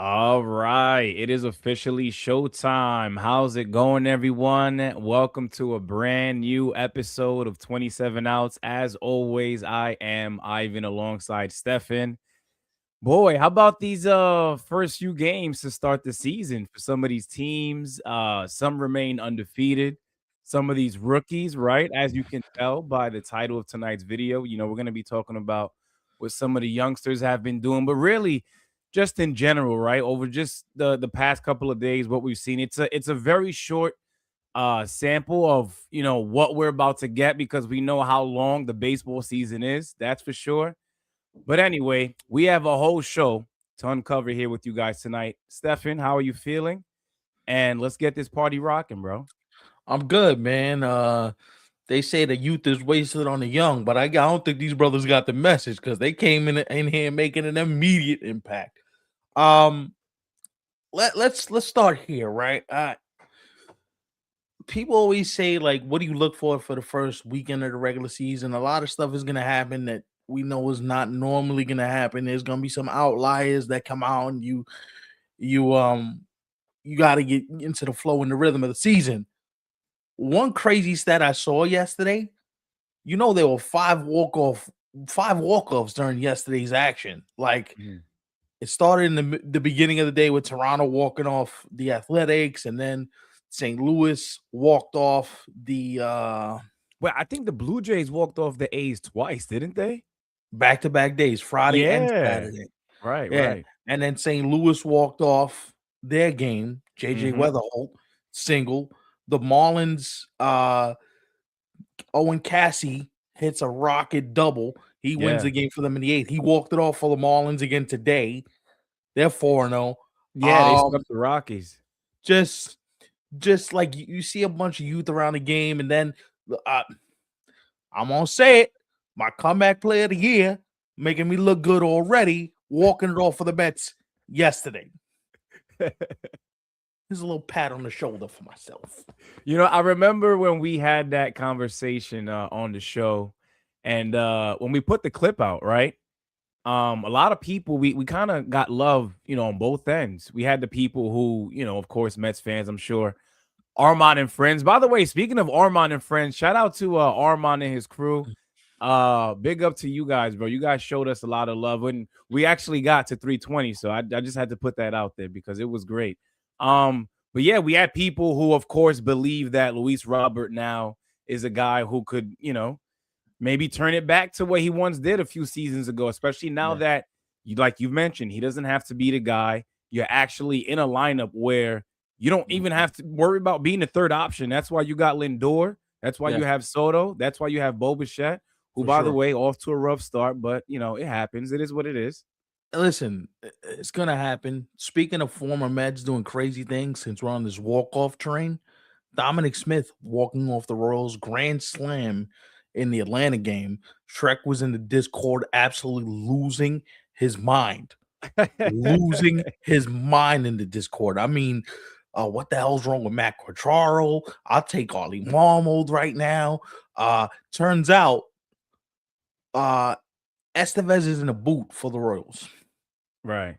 All right, it is officially showtime. How's it going, everyone? Welcome to a brand new episode of 27 Outs. As always, I am Ivan alongside Stefan. Boy, how about these first few games to start the season for some of these teams? Some remain undefeated. Some of these rookies, right? As you can tell by the title of tonight's video, we're going to be talking about what some of the youngsters have been doing, but really just in general, right? Over just the past couple of days, what we've seen. It's a very short sample of what we're about to get because we know how long the baseball season is, that's for sure. But anyway, we have a whole show to uncover here with you guys tonight. Stefan, how are you feeling? And let's get this party rocking, bro. I'm good, man. They say the youth is wasted on the young, but I don't think these brothers got the message because they came in here making an immediate impact. Um, let's start here, right? People always say like, what do you look for the first weekend of the regular season? A lot of stuff is gonna happen that we know is not normally gonna happen. There's gonna be some outliers that come out, and you you got to get into the flow and the rhythm of the season. One crazy stat I saw yesterday, there were five walk-offs during yesterday's action. Like Mhm. it started in the beginning of the day with Toronto walking off the Athletics, and then St. Louis walked off the Well, I think the Blue Jays walked off the A's twice, didn't they? back-to-back days, Friday and Yeah. Saturday. Right, Yeah, right. and then St. Louis walked off their game. JJ Hmm. Wetherholt single. The Marlins, Owen Cassie hits a rocket double. He wins Yeah. the game for them in the eighth. He walked it off for the Marlins again today. They're 4-0. Yeah, they Um, swept the Rockies. just just like you see a bunch of youth around the game, and then uh, I'm gonna say it, my comeback player of the year, making me look good already, walking it off for the Mets yesterday. Here's a little pat on the shoulder for myself. I remember when we had that conversation on the show, and when we put the clip out, right? A lot of people we kind of got love, on both ends. We had the people who, of course, Mets fans, I'm sure, Armand and friends. By the way, speaking of Armand and friends, shout out to Armand and his crew. Big up to you guys, bro. You guys showed us a lot of love when we actually got to 320. So I just had to put that out there because it was great. But yeah, we had people who, of course, believe that Luis Robert now is a guy who could, maybe turn it back to what he once did a few seasons ago, especially now Yeah, that like you've mentioned, he doesn't have to be the guy. You're actually in a lineup where you don't even mhm, have to worry about being the third option. That's why you got Lindor. That's why yeah, you have Soto. That's why you have Bo Bichette, who, for by the sure. way, off to a rough start, but it happens. It is what it is. Listen, it's gonna happen. Speaking of former Mets doing crazy things, since we're on this walk-off train, Dominic Smith walking off the Royals grand slam in the Atlanta game. Shrek was in the Discord absolutely losing his mind in the Discord. I mean, what the hell's wrong with Matt Quatraro? I'll take Ollie Marmol right now. Turns out, uh, Estevez is in a boot for the Royals. Right.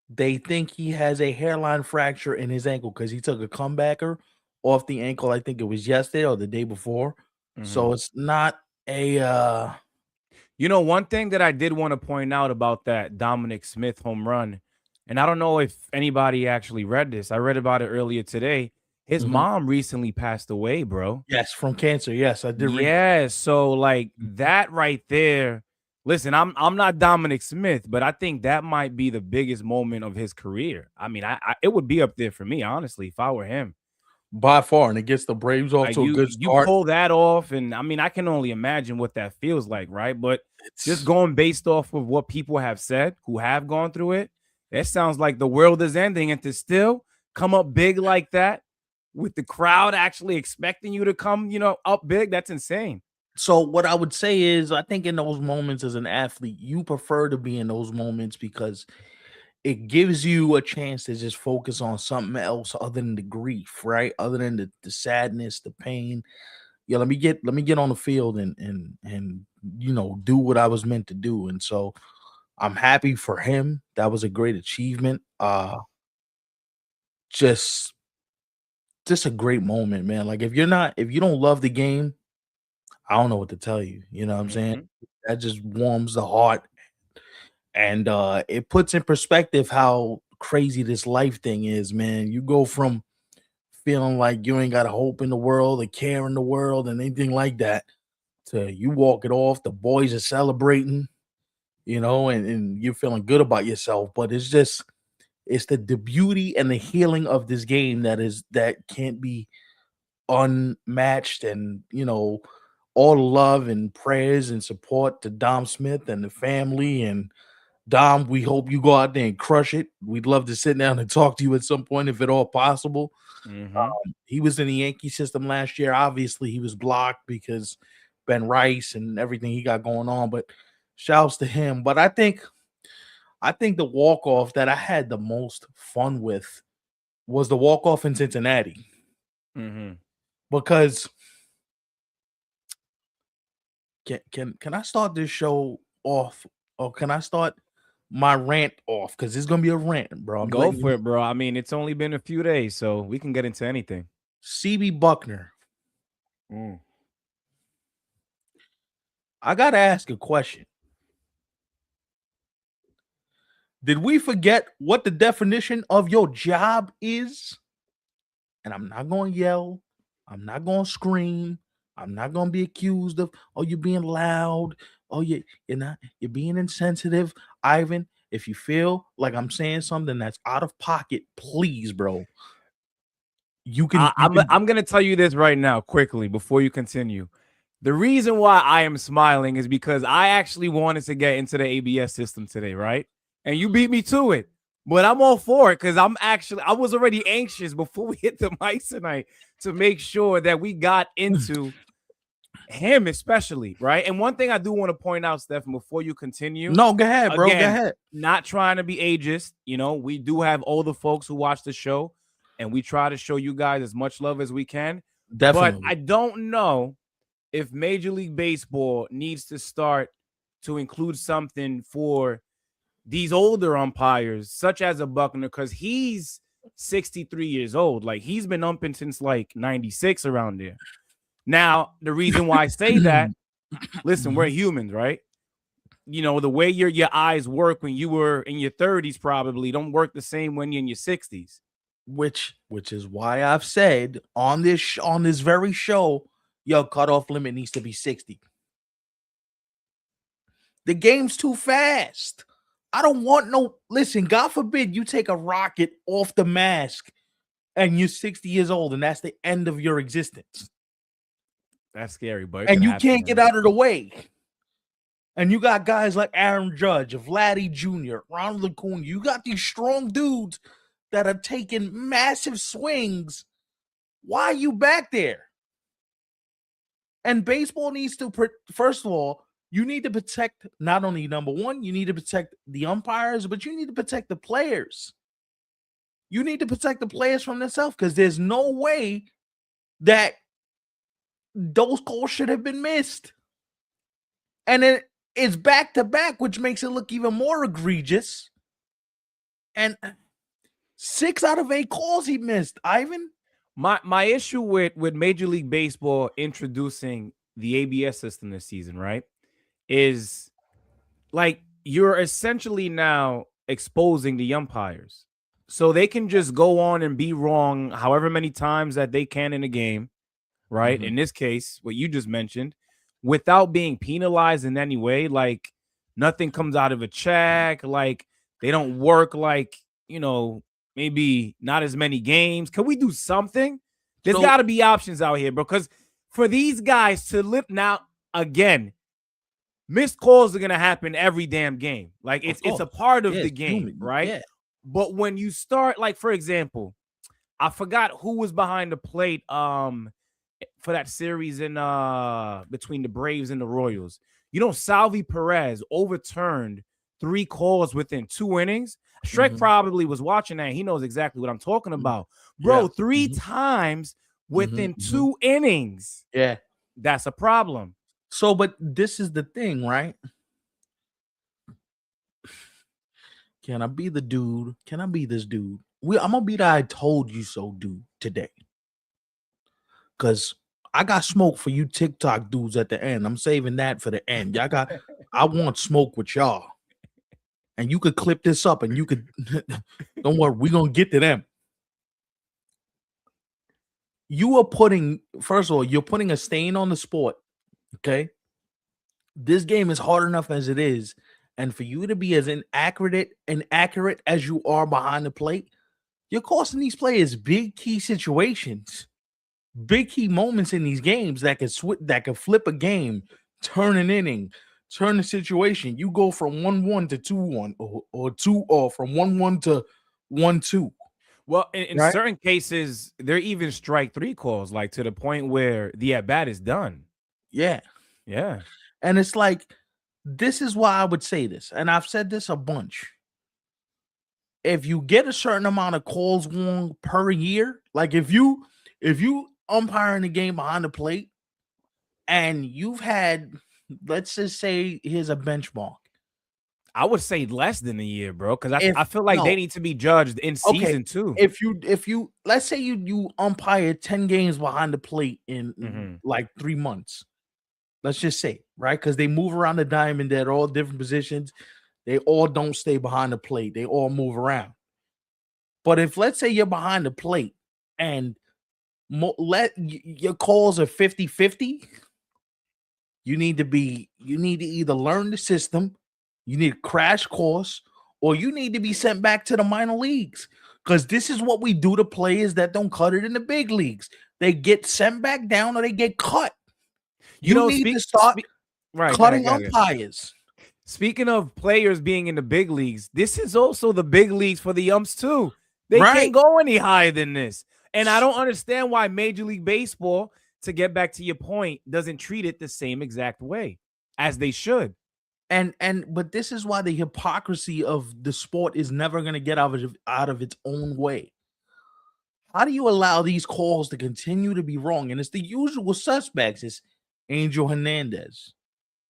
They think he has a hairline fracture in his ankle because he took a comebacker off the ankle. I think it was yesterday or the day before. Mhm. So it's not a One thing that I did want to point out about that Dominic Smith home run, and I don't know if anybody actually read this. I read about it earlier today. His mhm. mom recently passed away, bro. Yes, from cancer. Yes, I did read that. Yeah, so like Mhm. that right there. Listen, I'm not Dominic Smith, but I think that might be the biggest moment of his career. I mean, it would be up there for me, honestly, if I were him. By far, and it gets the Braves off Like to a you good you start. pull that off, and I mean, I can only imagine what that feels like, right? But just It's going based off of what people have said who have gone through it, that sounds like the world is ending, and to still come up big like that with the crowd actually expecting you to come, up big, that's insane. so what I would say is I think in those moments as an athlete, you prefer to be in those moments because it gives you a chance to just focus on something else other than the grief, right? Other than the sadness, the pain. Yeah, let me get on the field and do what I was meant to do. And so I'm happy for him. That was a great achievement. Just just a great moment, man. Like if you don't love the game, I don't know what to tell you. You know what I'm saying? Mhm. That just warms the heart and it puts in perspective how crazy this life thing is, man. You go from feeling like you ain't got a hope in the world, a care in the world, and anything like that, to you walk it off. The boys are celebrating, and you're feeling good about yourself. But it's the beauty and the healing of this game that can't be unmatched. And all the love and prayers and support to Dom Smith and the family. And Dom, we hope you go out there and crush it. We'd love to sit down and talk to you at some point if at all possible. Mhm. He was in the Yankee system last year. Obviously, he was blocked because Ben Rice and everything he got going on. But shouts to him. But I think the walk off that I had the most fun with was the walk off in Cincinnati Mhm. because can I start this show off, or can I start my rant off? Because it's gonna be a rant, bro. I'm Go letting you for know. it, bro. I mean, it's only been a few days, so we can get into anything. CB Buckner. Mm. I gotta ask a question. Did we forget what the definition of your job is? And I'm not going to yell. I'm not going to scream. I'm not going to be accused of, oh, you're being loud. Oh, you're being insensitive. Ivan, if you feel like I'm saying something that's out of pocket, please, bro. You can, I, you I'm can, I'm gonna tell you this right now, quickly, before you continue. The reason why I am smiling is because I actually wanted to get into the ABS system today, right? And you beat me to it. But I'm all for it because I was already anxious before we hit the mic tonight to make sure that we got into him, especially, right? And one thing I do want to point out, Stephen, before you continue, no, go ahead, bro. Go again, ahead. not trying to be ageist, we do have older folks who watch the show, and we try to show you guys as much love as we can. But Definitely. I don't know if Major League Baseball needs to start to include something for these older umpires, such as a Buckner, because he's 63 years old. Like, he's been umping since like 96 around there. Now, the reason why I say that, listen, we're Mhm. humans, right? The way your eyes work when you were in your 30s probably don't work the same when you're in your 60s. Which is why I've said on this very show, your cutoff limit needs to be 60. The game's too fast. I don't want no. Listen, God forbid you take a rocket off the mask and you're 60 years old and that's the end of your existence. That's scary, but it can And you happen, can't get man. out of the way. And you got guys like Aaron Judge, Vladdy Jr., Ronald Acuna. You got these strong dudes that are taking massive swings. Why are you back there? And baseball needs to, first of all, you need to protect not only number one, you need to protect the umpires, but you need to protect the players. You need to protect the players from themselves because there's no way that those calls should have been missed. And then it's back to back, which makes it look even more egregious. And 6 out of 8 calls he missed, Ivan. My issue with Major League Baseball introducing the ABS system this season, right, is like you're essentially now exposing the umpires. So they can just go on and be wrong however many times that they can in a game, right? Mm-hmm. In this case, what you just mentioned, without being penalized in any way. Like, nothing comes out of a check. Like, they don't work like, maybe not as many games. Can we do something? There's So, got to be options out here because for these guys to live now, again, missed calls are going to happen every damn game. Like, of it's a course, part of yeah, the it's game, human. right? Yeah. But when you start, like, for example, I forgot who was behind the plate for that series in between the Braves and the Royals. Salvi Perez overturned 3 calls within 2 innings. Shrek Mm-hmm. probably was watching that. He knows exactly what I'm talking about. Yeah. Bro, 3 Mm-hmm. times Mm-hmm. within Mm-hmm. 2 innings. Yeah. That's a problem. So, but this is the thing, right? Can I be the dude? Can I be this dude? I'm gonna be the I told you so dude today. Cause I got smoke for you TikTok dudes at the end. I'm saving that for the end. I want smoke with y'all. And you could clip this up and you could don't worry, we're gonna get to them. You are putting, first of all, you're putting a stain on the sport. Okay. This game is hard enough as it is. And for you to be as inaccurate as you are behind the plate, you're costing these players big key situations, big key moments in these games that could flip a game, turn an inning, turn the situation. You go from 1-1 to 2-1 or from 1-1 to 1-2. Well, in Right? certain cases, they're even strike three calls, like to the point where the at bat is done. Yeah. Yeah. And it's like, this is why I would say this, and I've said this a bunch. If you get a certain amount of calls wrong per year, like if you umpiring the game behind the plate and you've had, let's just say, here's a benchmark. I would say less than a year, bro, because I If feel like they no, need to be judged in okay, season too. if you let's say you umpire 10 games behind the plate in like 3 months. Let's just say, right? Because they move around the diamond, they're all different positions. They all don't stay behind the plate. They all move around. But if let's say you're behind the plate and your calls are 50-50, you need to either learn the system, you need a crash course, or you need to be sent back to the minor leagues. Because this is what we do to players that don't cut it in the big leagues. They get sent back down or they get cut. You need to start right, cutting umpires. Speaking of players being in the big leagues, this is also the big leagues for the umps too. They can't go any higher than this. And I don't understand why Major League Baseball, to get back to your point, doesn't treat it the same exact way as they should. But this is why the hypocrisy of the sport is never going to get out of its own way. How do you allow these calls to continue to be wrong? And it's the usual suspects. It's Angel Hernandez.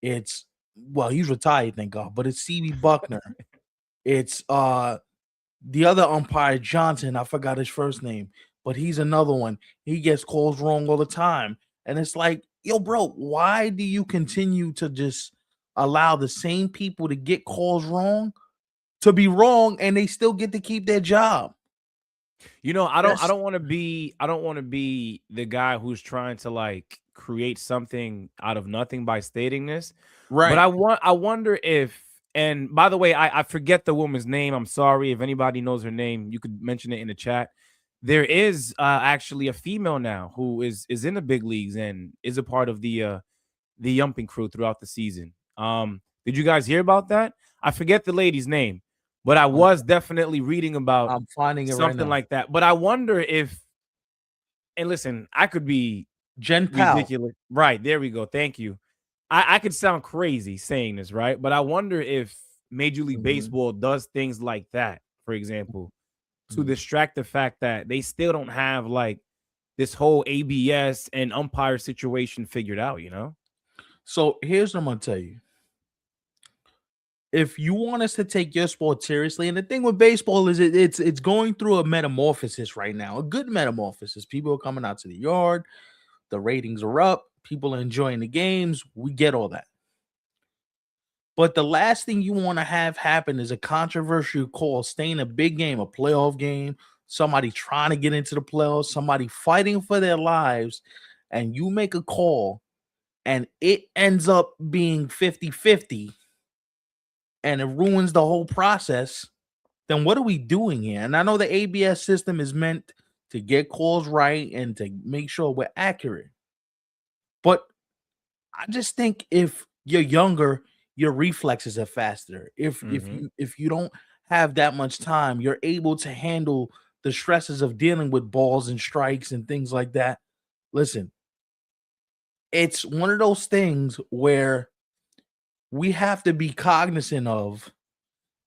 It's, well, he's retired, thank God, but it's CB Buckner. It's the other umpire, Johnson. I forgot his first name, but he's another one. He gets calls wrong all the time. And it's like, yo, bro, why do you continue to just allow the same people to get calls wrong, to be wrong, and they still get to keep their job? You know, I don't want to be the guy who's trying to like create something out of nothing by stating this. Right. But I wonder if, and by the way, I forget the woman's name. I'm sorry. If anybody knows her name, you could mention it in the chat. There is actually a female now who is in the big leagues and is a part of the yumping crew throughout the season. Did you guys hear about that? I forget the lady's name, but I was definitely reading about I'm finding it something right now. like that. But I wonder if, and listen, I could be Jen Powell. ridiculous. Right, there we go. Thank you. I could sound crazy saying this, right? But I wonder if Major League Baseball does things like that, for example, to distract the fact that they still don't have like this whole ABS and umpire situation figured out, you know? So here's what I'm gonna tell you. If you want us to take your sport seriously, and the thing with baseball is it's going through a metamorphosis right now, a good metamorphosis. People are coming out to the yard, the ratings are up, people are enjoying the games. We get all that. But the last thing you want to have happen is a controversial call staying a big game, a playoff game, somebody trying to get into the playoffs, somebody fighting for their lives, and you make a call and it ends up being 50-50 and it ruins the whole process. Then what are we doing here? And I know the ABS system is meant to get calls right and to make sure we're accurate. But I just think if you're younger, your reflexes are faster. If you don't have that much time, you're able to handle the stresses of dealing with balls and strikes and things like that. Listen, it's one of those things where we have to be cognizant of,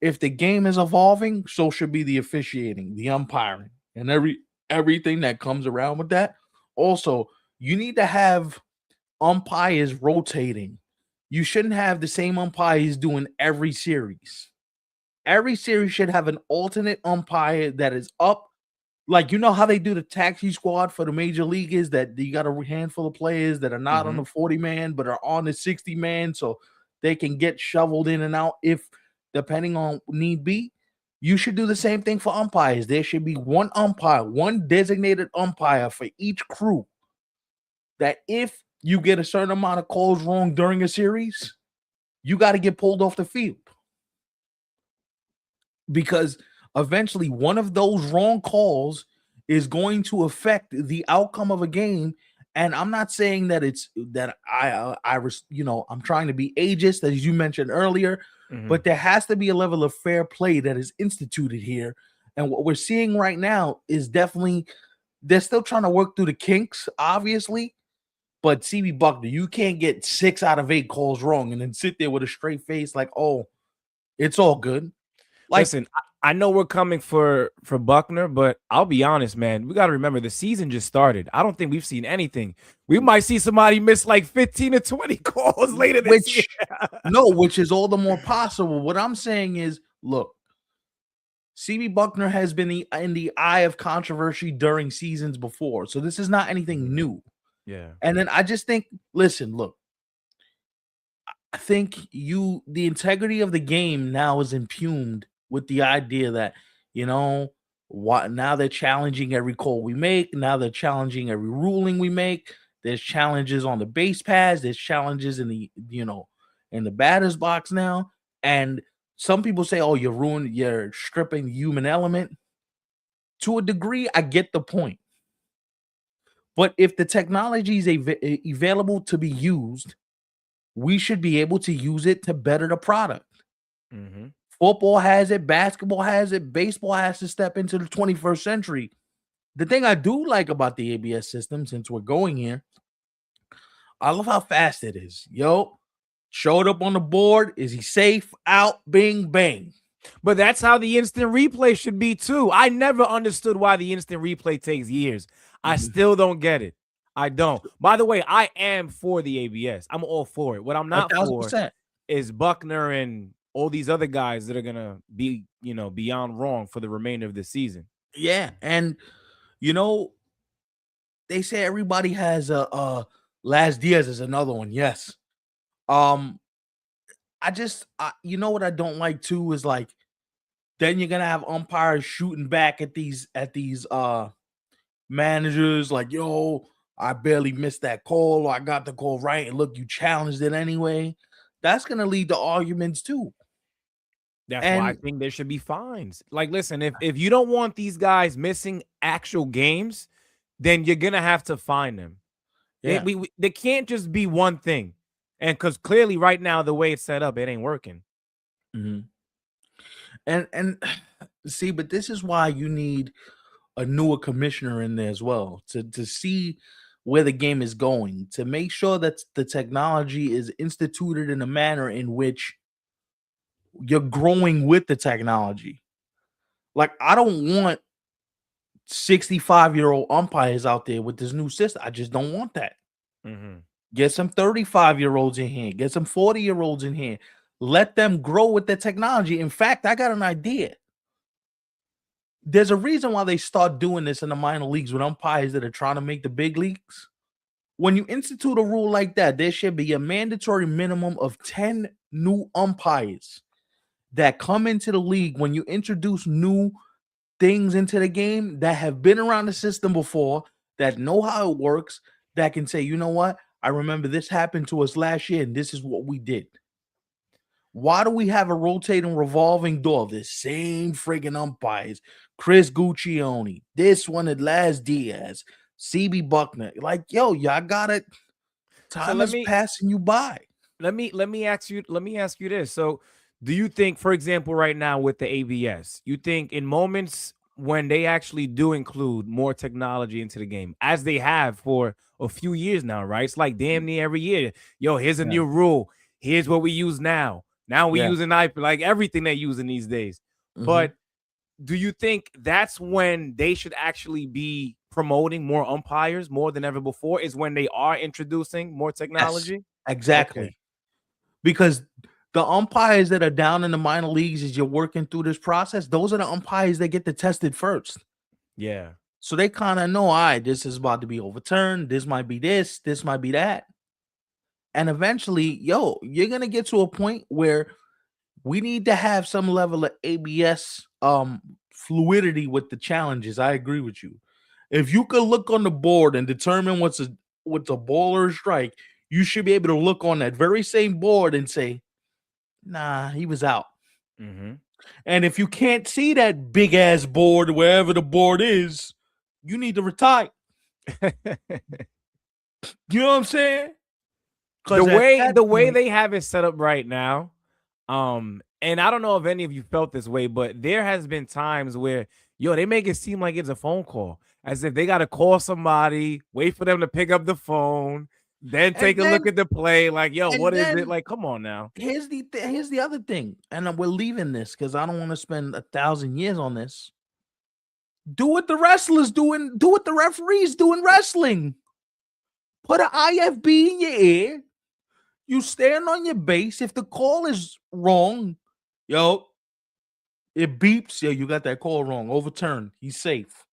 if the game is evolving, so should be the officiating, the umpiring, and everything that comes around with that. Also, you need to have umpires rotating. You shouldn't have the same umpires doing every series. Every series should have an alternate umpire that is up. Like, you know how they do the taxi squad for the major league is that you got a handful of players that are not on Mm-hmm. the 40 man but are on the 60 man, so they can get shoveled in and out if depending on need be. You should do the same thing for umpires. There should be one umpire, one designated umpire for each crew, that if you get a certain amount of calls wrong during a series, you got to get pulled off the field, because eventually one of those wrong calls is going to affect the outcome of a game. And I'm not saying that it's that I'm trying to be ageist, as you mentioned earlier, Mm-hmm. but there has to be a level of fair play that is instituted here. And what we're seeing right now is definitely, they're still trying to work through the kinks, obviously. But CB Buckner, you can't get 6 out of 8 calls wrong and then sit there with a straight face like, oh, it's all good. Like, Listen, I know we're coming for Buckner, but I'll be honest, man. We got to remember the season just started. I don't think we've seen anything. We might see somebody miss like 15 or 20 calls later this year. which is all the more possible. What I'm saying is, look, CB Buckner has been in the eye of controversy during seasons before, so this is not anything new. Yeah. And then I just think, listen, look, I think the integrity of the game now is impugned with the idea that, what now they're challenging every call we make. Now they're challenging every ruling we make. There's challenges on the base paths. There's challenges in the batter's box now. And some people say, oh, you're stripping the human element. To a degree, I get the point. But if the technology is available to be used, we should be able to use it to better the product. Mm-hmm. Football has it, basketball has it, baseball has to step into the 21st century. The thing I do like about the ABS system, since we're going here, I love how fast it is. Yo, showed up on the board. Is he safe? Out, bing, bang. But that's how the instant replay should be too. I never understood why the instant replay takes years. I still don't get it. I don't. By the way, I am for the ABS. I'm all for it. What I'm not for 1,000%. is Buckner and all these other guys that are gonna be, beyond wrong for the remainder of the season. Yeah, and they say everybody has a Last Diaz is another one. Yes. What I don't like too is like, then you're gonna have umpires shooting back at these managers like, yo, I barely missed that call, or I got the call right, and look, you challenged it anyway. That's gonna lead to arguments too. That's why I And think there should be fines. Like, listen, if you don't want these guys missing actual games, then you're gonna have to fine them. yeah. They can't just be one thing, and because clearly right now the way it's set up, it ain't working. Mhm. And see, but this is why you need a newer commissioner in there as well, to see where the game is going, to make sure that the technology is instituted in a manner in which you're growing with the technology. Like, I don't want 65-year-old umpires out there with this new system. I just don't want that. Mm-hmm. Get some 35-year-olds in here, get some 40-year-olds in here. Let them grow with the technology. In fact, I got an idea. There's a reason why they start doing this in the minor leagues with umpires that are trying to make the big leagues. When you institute a rule like that, there should be a mandatory minimum of 10 new umpires that come into the league when you introduce new things into the game, that have been around the system before, that know how it works, that can say, you know what? I remember this happened to us last year and this is what we did. Why do we have a rotating revolving door of the same friggin' umpires? Chris Guccione, this one at Last Diaz, CB Buckner. Like, yo, y'all got it. So Time is passing you by. let me ask you this. So do you think, for example, right now with the ABS, you think in moments when they actually do include more technology into the game, as they have for a few years now, right? It's like damn near every year. Yo, here's a Yeah. new rule. Here's what we use now. Now we Yeah. using iPad, like everything they're using these days. Mhm. But do you think that's when they should actually be promoting more umpires more than ever before? Is when they are introducing more Yes, technology? Okay. exactly. Because The umpires that are down in the minor leagues as you're working through this process, those are the umpires that get to tested first. Yeah. So they kind of know, all right, this is about to be overturned. This might be this might be that. And eventually, you're going to get to a point where we need to have some level of ABS fluidity with the challenges. I agree with you. If you could look on the board and determine what's a ball or a strike, you should be able to look on that very same board and say, nah, he was out. Mm-hmm. And if you can't see that big ass board wherever the board is, you need to retire. You know what I'm saying? The way they have it set up right now, and I don't know if any of you felt this way, but there has been times where they make it seem like it's a phone call, as if they got to call somebody, wait for them to pick up the phone, then take a look at the play. Like, what is it? Like, come on now. Here's the other thing, and we're leaving this because I don't want to spend 1,000 years on this. Do what the wrestlers doing. Do what the referees do in wrestling. Put an IFB in your ear. You stand on your base. If the call is wrong, it beeps. You got that call wrong. Overturn. He's safe.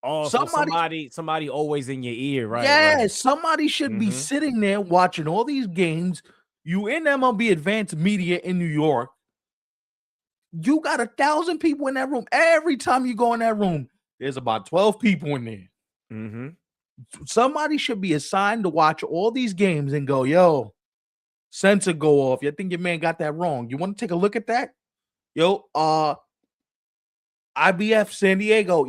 Oh, so somebody always in your ear, right? Yeah, right. Somebody should be sitting there watching all these games. You in MLB Advanced Media in New York. You got 1,000 people in that room. Every time you go in that room, there's about 12 people in there. Mm-hmm. Somebody should be assigned to watch all these games and go, sensor go off. I think your man got that wrong. You want to take a look at that? IBF San Diego,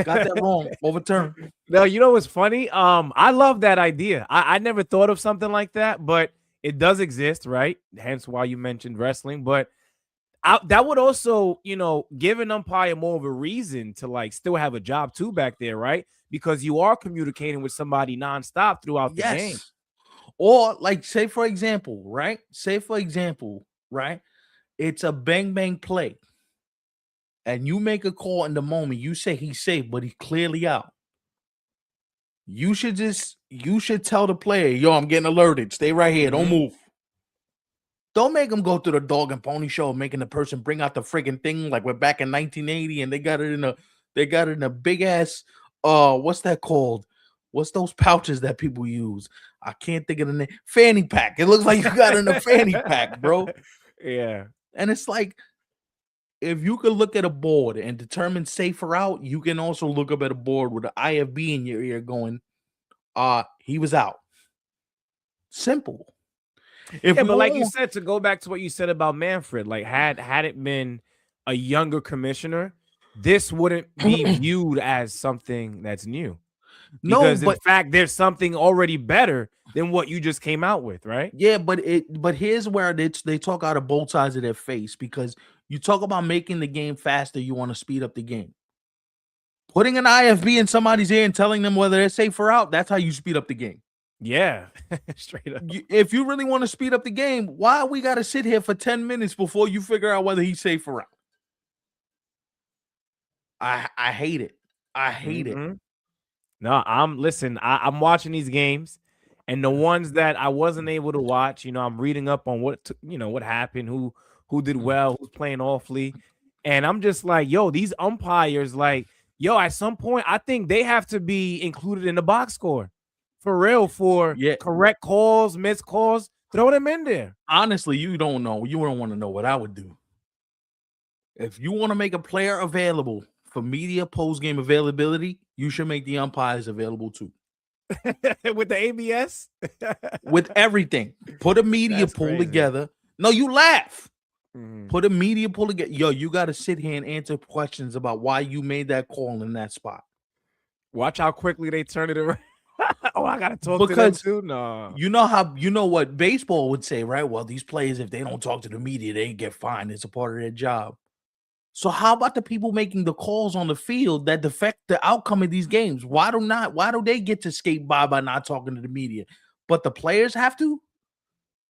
got that wrong. Overturn. No, you know what's funny? I love that idea. I never thought of something like that, but it does exist, right? Hence why you mentioned wrestling. But that would also, give an umpire more of a reason to like still have a job too back there, right? Because you are communicating with somebody nonstop throughout the game. Or like, say for example, right? It's a bang bang play. And you make a call in the moment. You say he's safe, but he's clearly out. You should tell the player, I'm getting alerted. Stay right here. Don't move. Don't make them go through the dog and pony show, making the person bring out the friggin' thing like we're back in 1980 and they got it in a big ass what's that called? What's those pouches that people use? I can't think of the name. Fanny pack. It looks like you got it in a fanny pack, bro. Yeah. And it's like, if you could look at a board and determine safer out, you can also look up at a board with an IFB in your ear going, he was out. Simple. But like you said, to go back to what you said about Manfred, like had it been a younger commissioner, this wouldn't be viewed as something that's new. Because in fact, there's something already better than what you just came out with, right? Yeah, but here's where they talk out of both sides of their face, because you talk about making the game faster, you want to speed up the game. Putting an IFB in somebody's ear and telling them whether they're safe or out, that's how you speed up the game. Yeah, straight up. If you really want to speed up the game, why we got to sit here for 10 minutes before you figure out whether he's safe or out? I hate it. I hate it. No, I'm watching these games, and the ones that I wasn't able to watch, I'm reading up on what happened, who did well, who's playing awfully, and I'm just like, these umpires, like, at some point, I think they have to be included in the box score. For real, for correct calls, missed calls, throw them in there. Honestly, you don't know. You don't want to know what I would do. If you want to make a player available for media post-game availability, you should make the umpires available too. With the ABS? With everything. Put a media pool together. No, you laugh. Put a media pool together. You got to sit here and answer questions about why you made that call in that spot. Watch how quickly they turn it around. I gotta talk to them too. No, you know what baseball would say, right? Well, these players, if they don't talk to the media, they get fined. It's a part of their job. So how about the people making the calls on the field that affect the outcome of these games? Why do they get to skate by not talking to the media, but the players have to?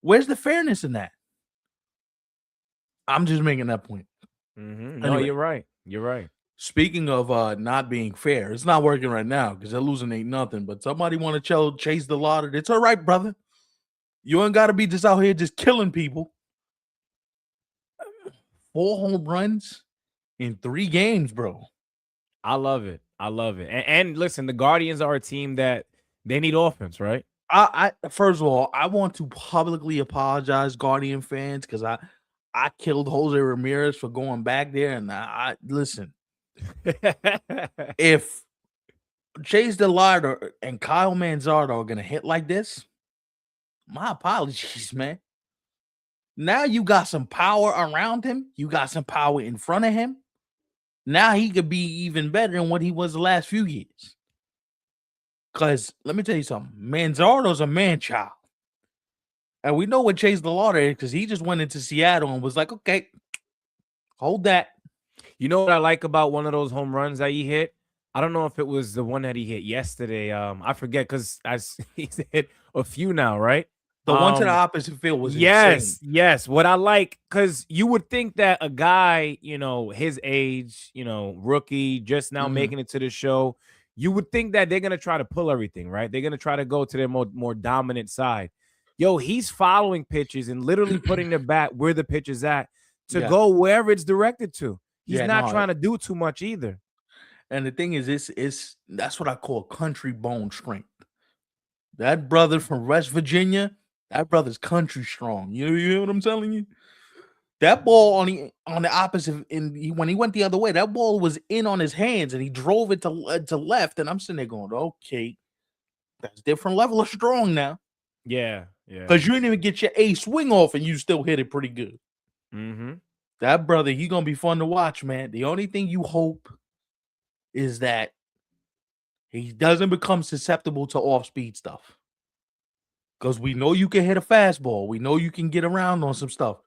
Where's the fairness in that? I'm just making that point. No, anyway, you're right. Speaking of not being fair, it's not working right now because they're losing 8-0. But somebody want to chase DeLauter. It's all right, brother. You ain't got to be just out here just killing people. 4 home runs in 3 games, bro. I love it. I love it. And listen, the Guardians are a team that they need offense, right? I first of all, I want to publicly apologize, Guardian fans, because I killed Jose Ramirez for going back there. And I listen, if Chase DeLauter and Kyle Manzardo are gonna hit like this, my apologies, man. Now you got some power around him. You got some power in front of him. Now he could be even better than what he was the last few years. Because let me tell you something, Manzardo's a man child. And we know what Chase DeLauter is because he just went into Seattle and was like, okay, hold that. You know what I like about one of those home runs that he hit? I don't know if it was the one that he hit yesterday. I forget because he's hit a few now, right? The one to the opposite field was yes, insane. yes. What I like, because you would think that a guy, his age, rookie, just now making it to the show, you would think that they're gonna try to pull everything, right? They're gonna try to go to their more dominant side. Yo, he's following pitches and literally putting the bat where the pitch is at to go wherever it's directed to. He's not trying to do too much either. And the thing is, it's that's what I call country bone strength. That brother from West Virginia, that brother's country strong. You hear what I'm telling you? That ball on the opposite, when he went the other way, that ball was in on his hands and he drove it to left. And I'm sitting there going, okay, that's a different level of strong now. Yeah. Because you didn't even get your A swing off and you still hit it pretty good. Mm-hmm. That brother, he's gonna be fun to watch, man. The only thing you hope is that he doesn't become susceptible to off-speed stuff. Because we know you can hit a fastball. We know you can get around on some stuff.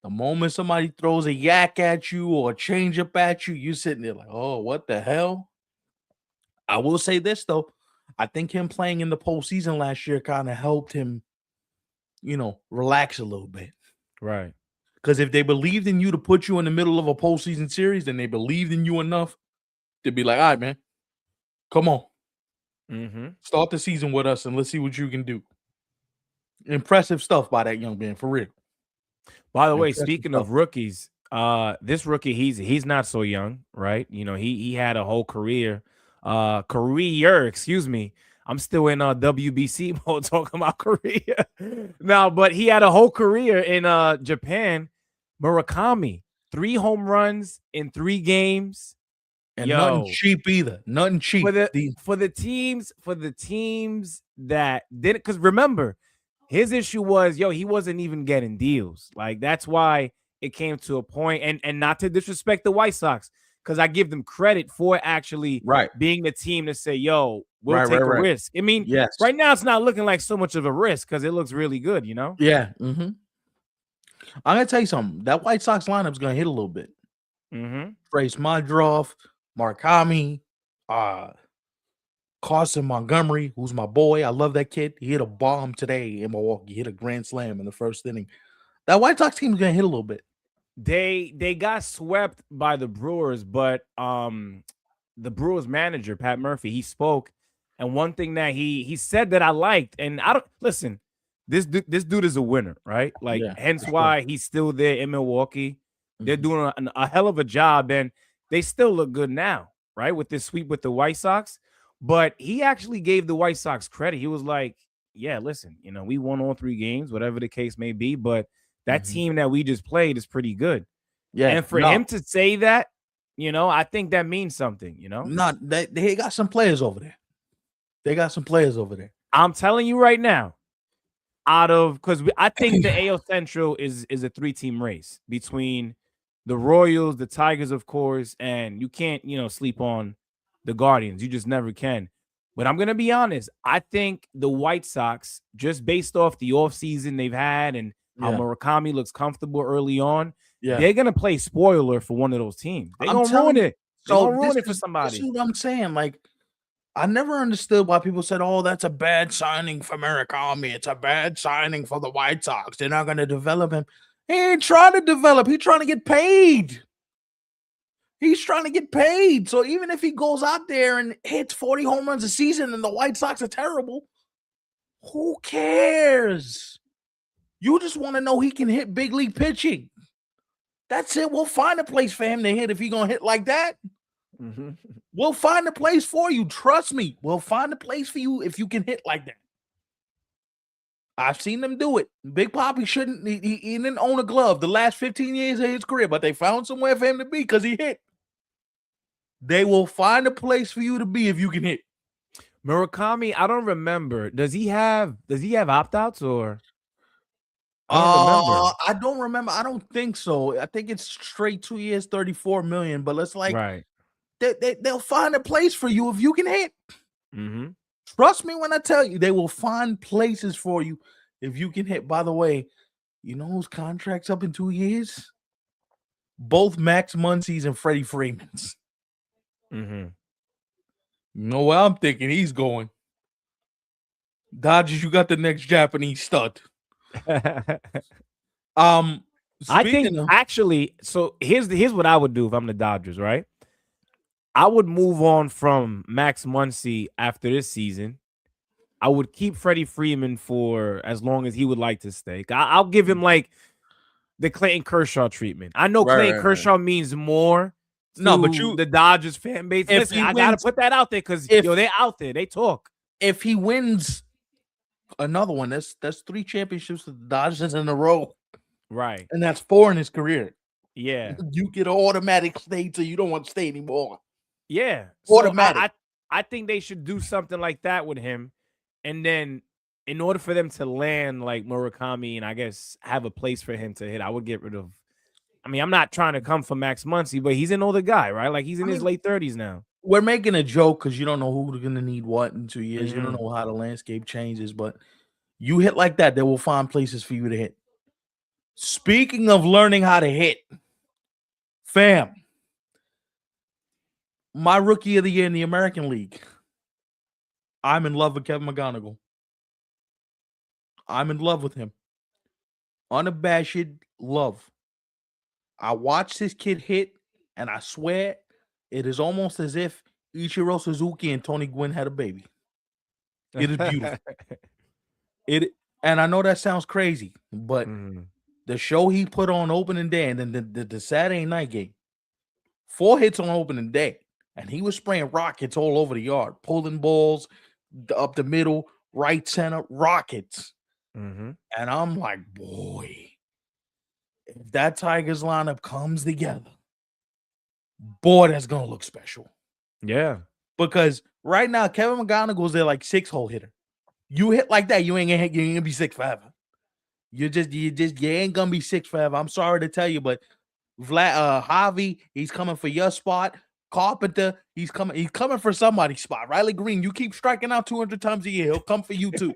The moment somebody throws a yak at you or a changeup at you, you're sitting there like, oh, what the hell? I will say this, though. I think him playing in the postseason last year kind of helped him, relax a little bit. Right. Because if they believed in you to put you in the middle of a postseason series, then they believed in you enough to be like, all right, man, come on. Mm-hmm. Start the season with us and let's see what you can do. Impressive stuff by that young man, for real. By the way, speaking of rookies, this rookie, he's not so young, right? He had a whole career, excuse me. I'm still in WBC mode talking about Korea now, but he had a whole career in Japan. Murakami, 3 home runs in 3 games. And nothing cheap either. Nothing cheap. For the teams that didn't, because remember, his issue was, he wasn't even getting deals. Like, that's why it came to a point, and not to disrespect the White Sox, because I give them credit for actually being the team to say, we'll take a risk. I mean, right now it's not looking like so much of a risk because it looks really good, Yeah. Mm-hmm. I'm going to tell you something. That White Sox lineup is going to hit a little bit. Mm-hmm. Trace Madroff, Murakami, Carson Montgomery, who's my boy. I love that kid. He hit a bomb today in Milwaukee. He hit a grand slam in the first inning. That White Sox team is going to hit a little bit. They got swept by the Brewers, but the Brewers manager, Pat Murphy, he spoke, and one thing that he said that I liked, and I don't listen, this dude is a winner, right? Like, hence why he's still there in Milwaukee. They're doing a hell of a job, and they still look good now, right? With this sweep with the White Sox. But he actually gave the White Sox credit. He was like, yeah, listen, we won all 3 games, whatever the case may be, but that team that we just played is pretty good. Yeah. And for him to say that, I think that means something, They got some players over there. I'm telling you right now, because I think the AL Central is a 3-team race between the Royals, the Tigers, of course, and you can't, sleep on the Guardians. You just never can. But I'm going to be honest. I think the White Sox, just based off the offseason they've had and how Murakami looks comfortable early on, they're going to play spoiler for one of those teams. They're going to ruin it. They're going to ruin it for somebody. This is what I'm saying. Like, I never understood why people said, oh, that's a bad signing for Murakami. It's a bad signing for the White Sox. They're not going to develop him. He ain't trying to develop. He's trying to get paid. So even if he goes out there and hits 40 home runs a season and the White Sox are terrible, Who cares? You just want to know he can hit big league pitching. That's it. We'll find a place for him to hit if he's going to hit like that. Mm-hmm. We'll find a place for you. Trust me. We'll find a place for you if you can hit like that. I've seen them do it. Big Poppy shouldn't. He didn't own a glove the last 15 years of his career, but they found somewhere for him to be because he hit. They will find a place for you to be if you can hit. Murakami, I don't remember. Does he have opt-outs or I don't remember. I don't remember. I don't think so. I think it's straight 2 years, 34 million. But let's like Right. they'll find a place for you if you can hit. Mm-hmm. Trust me when I tell you, they will find places for you if you can hit. By the way, you know whose contract's up in 2 years? Both Max Muncy's and Freddie Freeman's. Mm-hmm. You know where I'm thinking he's going. Dodgers, you got the next Japanese stud. I think actually, so here's what I would do if I'm the Dodgers, right? I would move on from Max Muncy after this season. I would keep Freddie Freeman for as long as he would like to stay. I'll give him like the Clayton Kershaw treatment. I know Clayton Kershaw means more to the Dodgers fan base. Listen, I gotta put that out there because they're out there. They talk. If he wins another one, that's 3 championships with the Dodgers in a row. Right. And that's 4 in his career. Yeah. You get an automatic stay till you don't want to stay anymore. Yeah. Automatic. So I think they should do something like that with him. And then in order for them to land like Murakami and I guess have a place for him to hit, I would get rid of. I mean, I'm not trying to come for Max Muncy, but he's an older guy, right? Like he's in his late 30s now. We're making a joke because you don't know who's going to need what in 2 years. You don't know how the landscape changes, but you hit like that, they will find places for you to hit. Speaking of learning how to hit, fam, my rookie of the year in the American League, I'm in love with Kevin McGonigle. I'm in love with him. Unabashed love. I watched this kid hit, and I swear it is almost as if Ichiro Suzuki and Tony Gwynn had a baby. It is beautiful. And I know that sounds crazy, but the show he put on opening day and then the Saturday night game, 4 hits on opening day, and he was spraying rockets all over the yard, pulling balls up the middle, right center, rockets. And I'm like, boy, if that Tigers lineup comes together, boy, that's gonna look special. Yeah, because right now Kevin McGonigle's their like 6-hole hitter. You hit like that, you ain't gonna be 6 forever. You ain't gonna be 6 forever. I'm sorry to tell you, but Javi, he's coming for your spot. Carpenter, he's coming for somebody's spot. Riley Green, you keep striking out 200 times a year, he'll come for you too.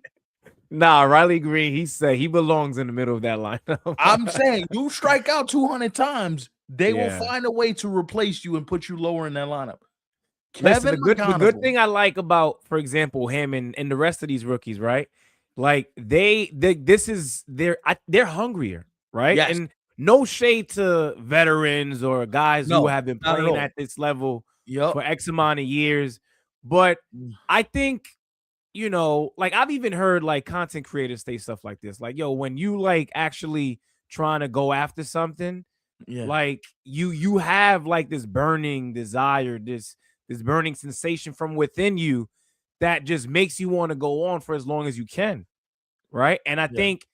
Nah, Riley Green, he said he belongs in the middle of that lineup. I'm saying you strike out 200 times, they will find a way to replace you and put you lower in that lineup. Listen, the good thing I like about, for example, him and the rest of these rookies, right? Like they're hungrier, right? Yes. And no shade to veterans or guys who have been playing at this level for X amount of years, but I think, you know, like I've even heard like content creators say stuff like this, like, yo, when you like actually trying to go after something, like you have like this burning desire, this burning sensation from within you that just makes you want to go on for as long as you can, right? And I think,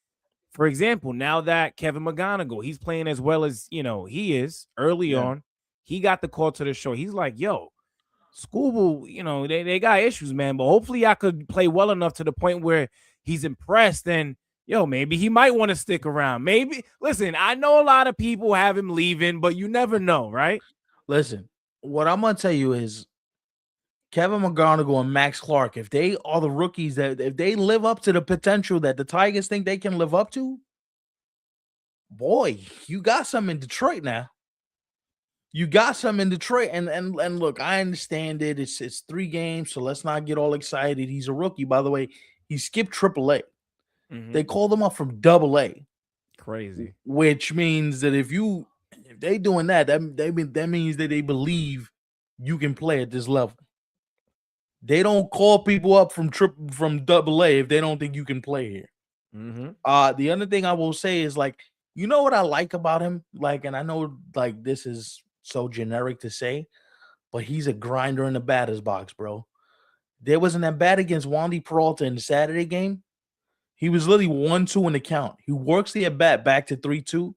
for example, now that Kevin McGonigle, he's playing as well as, you know, he is early on, he got the call to the show. He's like, yo, Scooble, you know, they got issues, man, but hopefully I could play well enough to the point where he's impressed and, yo, maybe he might want to stick around. Maybe, listen, I know a lot of people have him leaving, but you never know, right? Listen, what I'm going to tell you is Kevin McGonigle and Max Clark, if they are the rookies that if they live up to the potential that the Tigers think they can live up to, boy, you got some in Detroit now. You got some in Detroit, and look, I understand it. It's 3 games, so let's not get all excited. He's a rookie, by the way. He skipped AAA. They called him up from AA. Crazy. Which means that if they doing that means that they believe you can play at this level. They don't call people up from double A if they don't think you can play here. Mm-hmm. The other thing I will say is like, you know what I like about him? Like, and I know like this is so generic to say, but he's a grinder in the batter's box, bro. There wasn't that bat against Wandy Peralta in the Saturday game. He was literally 1-2 in the count. He works the at bat back to 3-2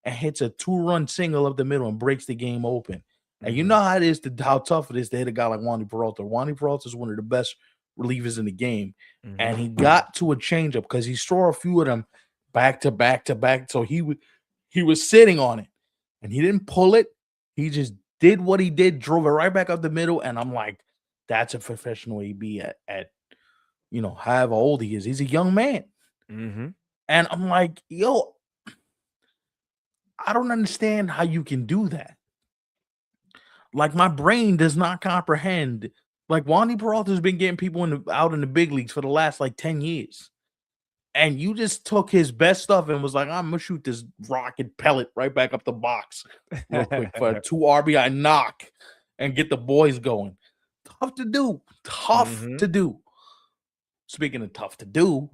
and hits a 2-run single up the middle and breaks the game open. And you Mm-hmm. know how it is how tough it is to hit a guy like Wandy Peralta. Wandy Peralta is one of the best relievers in the game. Mm-hmm. And he got to a changeup because he saw a few of them back to back to back. So he was sitting on it and he didn't pull it. He just did what he did, drove it right back up the middle. And I'm like, that's a professional AB at however old he is. He's a young man. Mm-hmm. And I'm like, yo, I don't understand how you can do that. Like, my brain does not comprehend. Like, Wandy Peralta's been getting people out in the big leagues for the last like 10 years. And you just took his best stuff and was like, I'm gonna shoot this rocket pellet right back up the box real quick for a 2 RBI knock and get the boys going. Tough to do. Tough Mm-hmm. to do. Speaking of tough to do,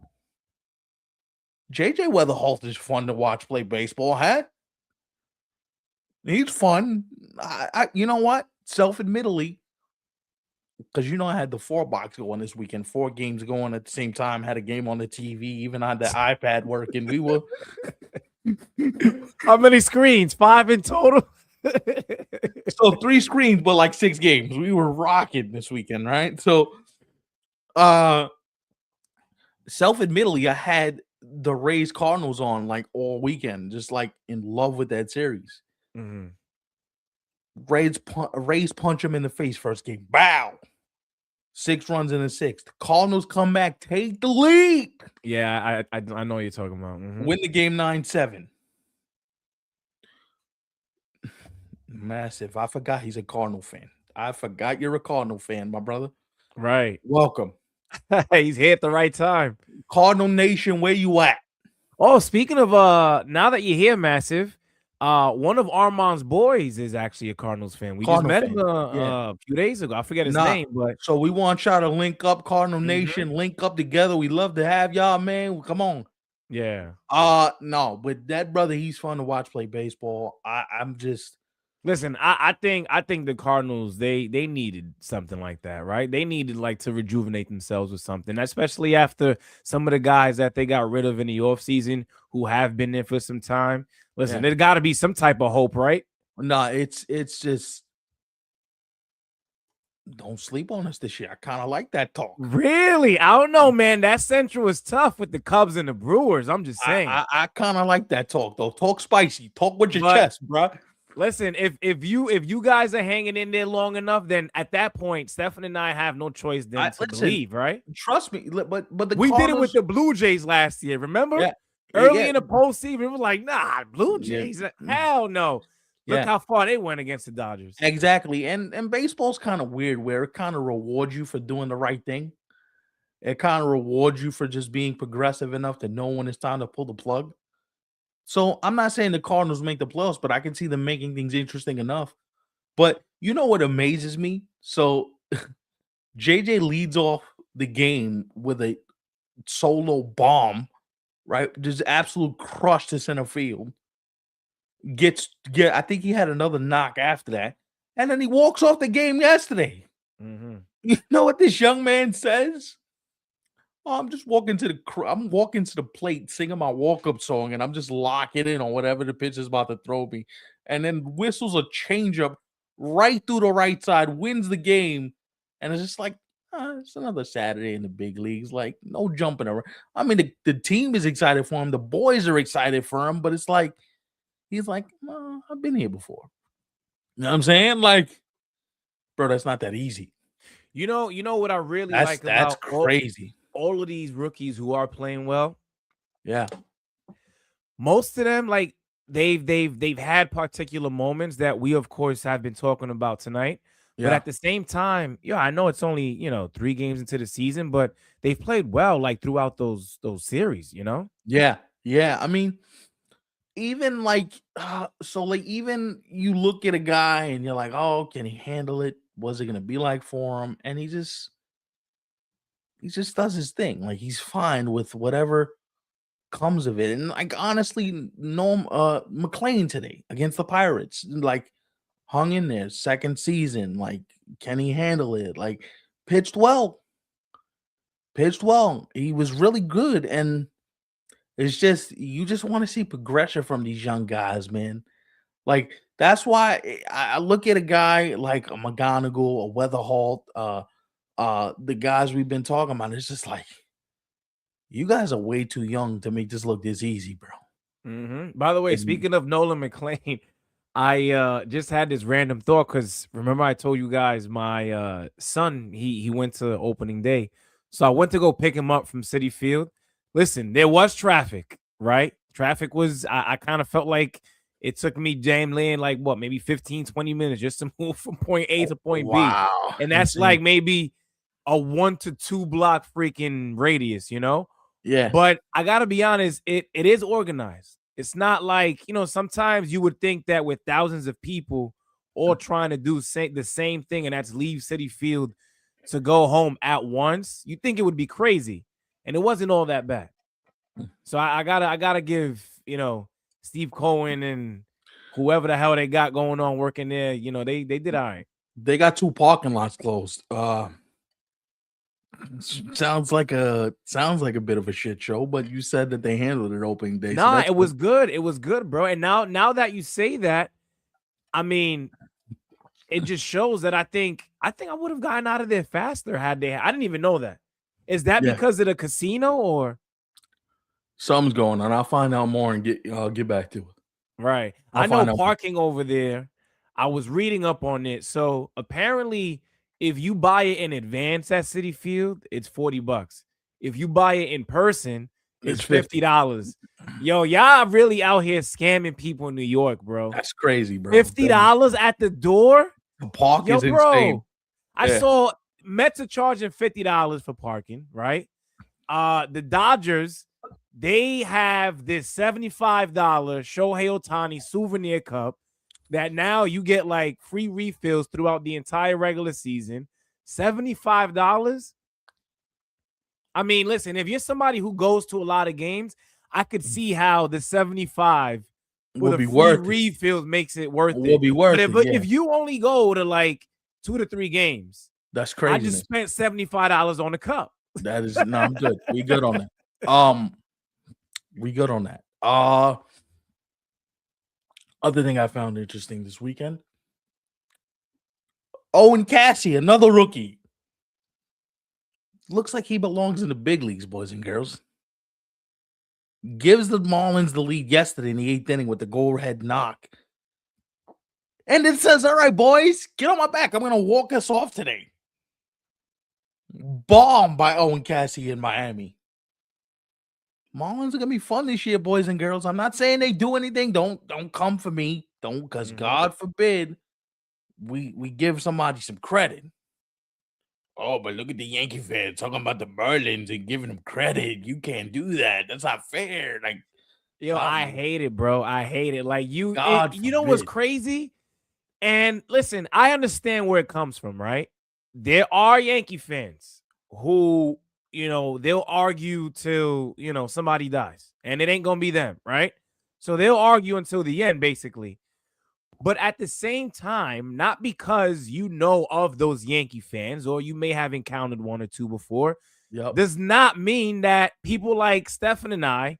JJ Wetherholt is fun to watch play baseball, huh? He's fun. You know what? Self-admittedly, because I had the 4 box going this weekend, 4 games going at the same time, had a game on the TV, even on the iPad working. We were How many screens? 5 in total. so 3 screens, but like 6 games. We were rocking this weekend, right? So self-admittedly, I had the Rays Cardinals on like all weekend, just like in love with that series. Mm-hmm. Rays punch him in the face first game. Bow. 6 runs in the 6th. Cardinals come back, take the lead. Yeah, I know what you're talking about. Mm-hmm. Win the game 9-7. Massive. I forgot he's a Cardinal fan. I forgot you're a Cardinal fan, my brother. Right. Welcome. He's here at the right time. Cardinal Nation, where you at? Oh, speaking of now that you're here, Massive, one of Armand's boys is actually a Cardinals fan. We Cardinal just met him fan. Yeah. a few days ago. I forget his Nah. name, but So we want y'all to link up, Cardinal Mhm. Nation, link up together. We love to have y'all, man. Come on. yeah. No, but that brother, he's fun to watch play baseball. I'm just Listen, I think the Cardinals they needed something like that, right? They needed like to rejuvenate themselves with something, especially after some of the guys that they got rid of in the offseason who have been there for some time. Listen, Yeah. there got to be some type of hope, right? nah, it's just don't sleep on us this year. I kind of like that talk. Really? I don't know, man. That Central is tough with the Cubs and the Brewers. I'm just saying. I kind of like that talk though. Talk spicy. Talk with your But- chest, bro. Listen, if you guys are hanging in there long enough, then at that point, Stefan and I have no choice than to listen, believe, right? Trust me, but the We did it Cardinals- with the Blue Jays last year. Remember? Yeah. Early Yeah. in the postseason, it was like, nah, Blue Yeah. Jays. Hell no. Look Yeah. how far they went against the Dodgers. Exactly. And baseball's kind of weird where it kind of rewards you for doing the right thing. It kind of rewards you for just being progressive enough to know when it's time to pull the plug. So I'm not saying the Cardinals make the playoffs, but I can see them making things interesting enough. But you know what amazes me? So JJ leads off the game with a solo bomb, right? Just absolute crush to center field. I think he had another knock after that. And then he walks off the game yesterday. Mm-hmm. You know what this young man says? Oh, I'm just walking to the plate, singing my walk-up song, and I'm just locking in on whatever the pitch is about to throw me. And then whistles a changeup right through the right side, wins the game. And it's just like, it's another Saturday in the big leagues. Like, no jumping around. I mean, the team is excited for him. The boys are excited for him, but it's like, he's like, I've been here before. You know what I'm saying? Like, bro, that's not that easy. You know what I really That's like about crazy. all of these rookies who are playing well. Yeah. Most of them, like they've had particular moments that we, of course, have been talking about tonight. Yeah. But at the same time, I know it's only 3 games into the season, but they've played well like throughout those series. Yeah. I mean, even like, even you look at a guy and you're like, oh, can he handle it? What's it gonna be like for him? And he just does his thing. Like he's fine with whatever comes of it. And like honestly, no McLean today against the Pirates, like hung in there, second season. Like, can he handle it? Like, pitched well, pitched well. He was really good. And it's just you just want to see progression from these young guys, man. Like that's why I look at a guy like a McGonigle, a Weatherholt, the guys we've been talking about. It's just like you guys are way too young to make this look this easy, bro. By the way, And speaking of Nolan McLean, I just had this random thought because remember I told you guys my son he went to opening day, so I went to go pick him up from City Field. Listen, there was traffic, right? Traffic was I kind of felt like it took me damn near like what maybe 15, 20 minutes just to move from point A to point B, wow, and that's insane. like maybe a 1 to 2 block freaking radius, you know. Yeah, But I gotta be honest, it is organized. It's not like, sometimes you would think that with thousands of people all trying to do the same thing, and that's leave City Field to go home at once, you think it would be crazy. And it wasn't all that bad. So I gotta give, Steve Cohen and whoever the hell they got going on working there, they did all right. they got 2 parking lots closed. Sounds like a bit of a shit show, but you said that they handled it opening day, so Nah, that's it good. was good. It was good, bro. And now that you say that, I mean, it just shows that I think I would have gotten out of there faster had they. I didn't even know that. Is that Yeah, because of the casino or something's going on. I'll find out more and get back to it. right? I'll I know find out more. parking over there. I was reading up on it. So apparently, if you buy it in advance at City Field, it's $40. If you buy it in person, It's it's 50. $50. Yo, y'all really out here scamming people in New York, bro. That's crazy, bro. $50 at the door? The park Yo, is insane. bro. I Yeah. saw Mets are charging $50 for parking, right? The Dodgers, they have this $75 Shohei Ohtani souvenir cup that now you get like free refills throughout the entire regular season. $75. I mean, listen, if you're somebody who goes to a lot of games, I could see how the 75 for Will the be free worth it. refills makes it worth Will it. be But worth if it, yeah. if you only go to like 2 to 3 games, That's I just craziness. spent $75 on the cup. That is no, I'm good. We good on that. We good on that. Other thing I found interesting this weekend. Owen Cassie, another rookie. Looks like he belongs in the big leagues, boys and girls. Gives the Marlins the lead yesterday in the 8th inning with the go-ahead knock. And it says, all right, boys, get on my back. I'm going to walk us off today. Bomb by Owen Cassie in Miami. Marlins are gonna be fun this year, boys and girls. I'm not saying they do anything. Don't come for me. Don't, because God forbid we give somebody some credit. Oh, but look at the Yankee fans talking about the Marlins and giving them credit. You can't do that. That's not fair. Like, Yo, I hate it, bro. I hate it. Like God you know what's forbid. crazy? And listen, I understand where it comes from, right? There are Yankee fans who, they'll argue till, somebody dies and it ain't going to be them, right? So they'll argue until the end, basically. But at the same time, not because you know of those Yankee fans or you may have encountered one or two before, Yep. does not mean that people like Stefan and I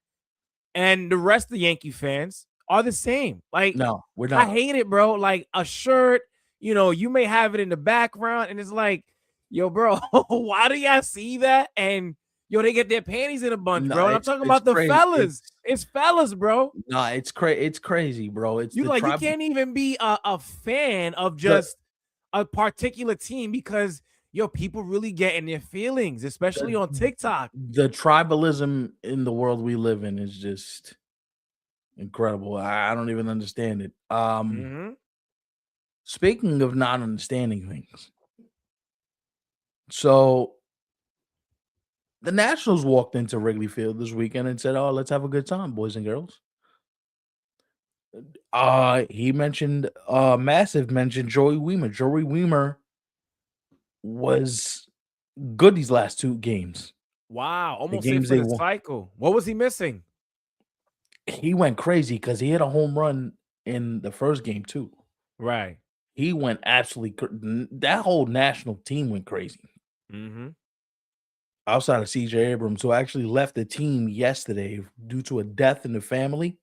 and the rest of the Yankee fans are the same. Like, No, we're I not. hate it, bro. Like a shirt, you may have it in the background, and it's like, yo, bro, why do y'all see that? And yo, they get their panties in a bunch, No, bro. And I'm talking it's about the crazy. fellas. It's fellas, bro. No, it's crazy, bro. It's You the like you tribal. can't even be a fan of The, just a particular team because yo, people really get in their feelings, especially on TikTok. the tribalism in the world we live in is just incredible. I don't even understand it. Speaking of not understanding things, so the Nationals walked into Wrigley Field this weekend and said, "Oh, let's have a good time, boys and girls." He mentioned, Massive mentioned Joey Weimer. Joey Weimer was good these last 2 games. Wow, The almost hit games for they the won. cycle. What was he missing? He went crazy because he hit a home run in the first game too. Right. He went absolutely that whole national team went crazy. Mhm. Outside of CJ Abrams, who actually left the team yesterday due to a death in the family,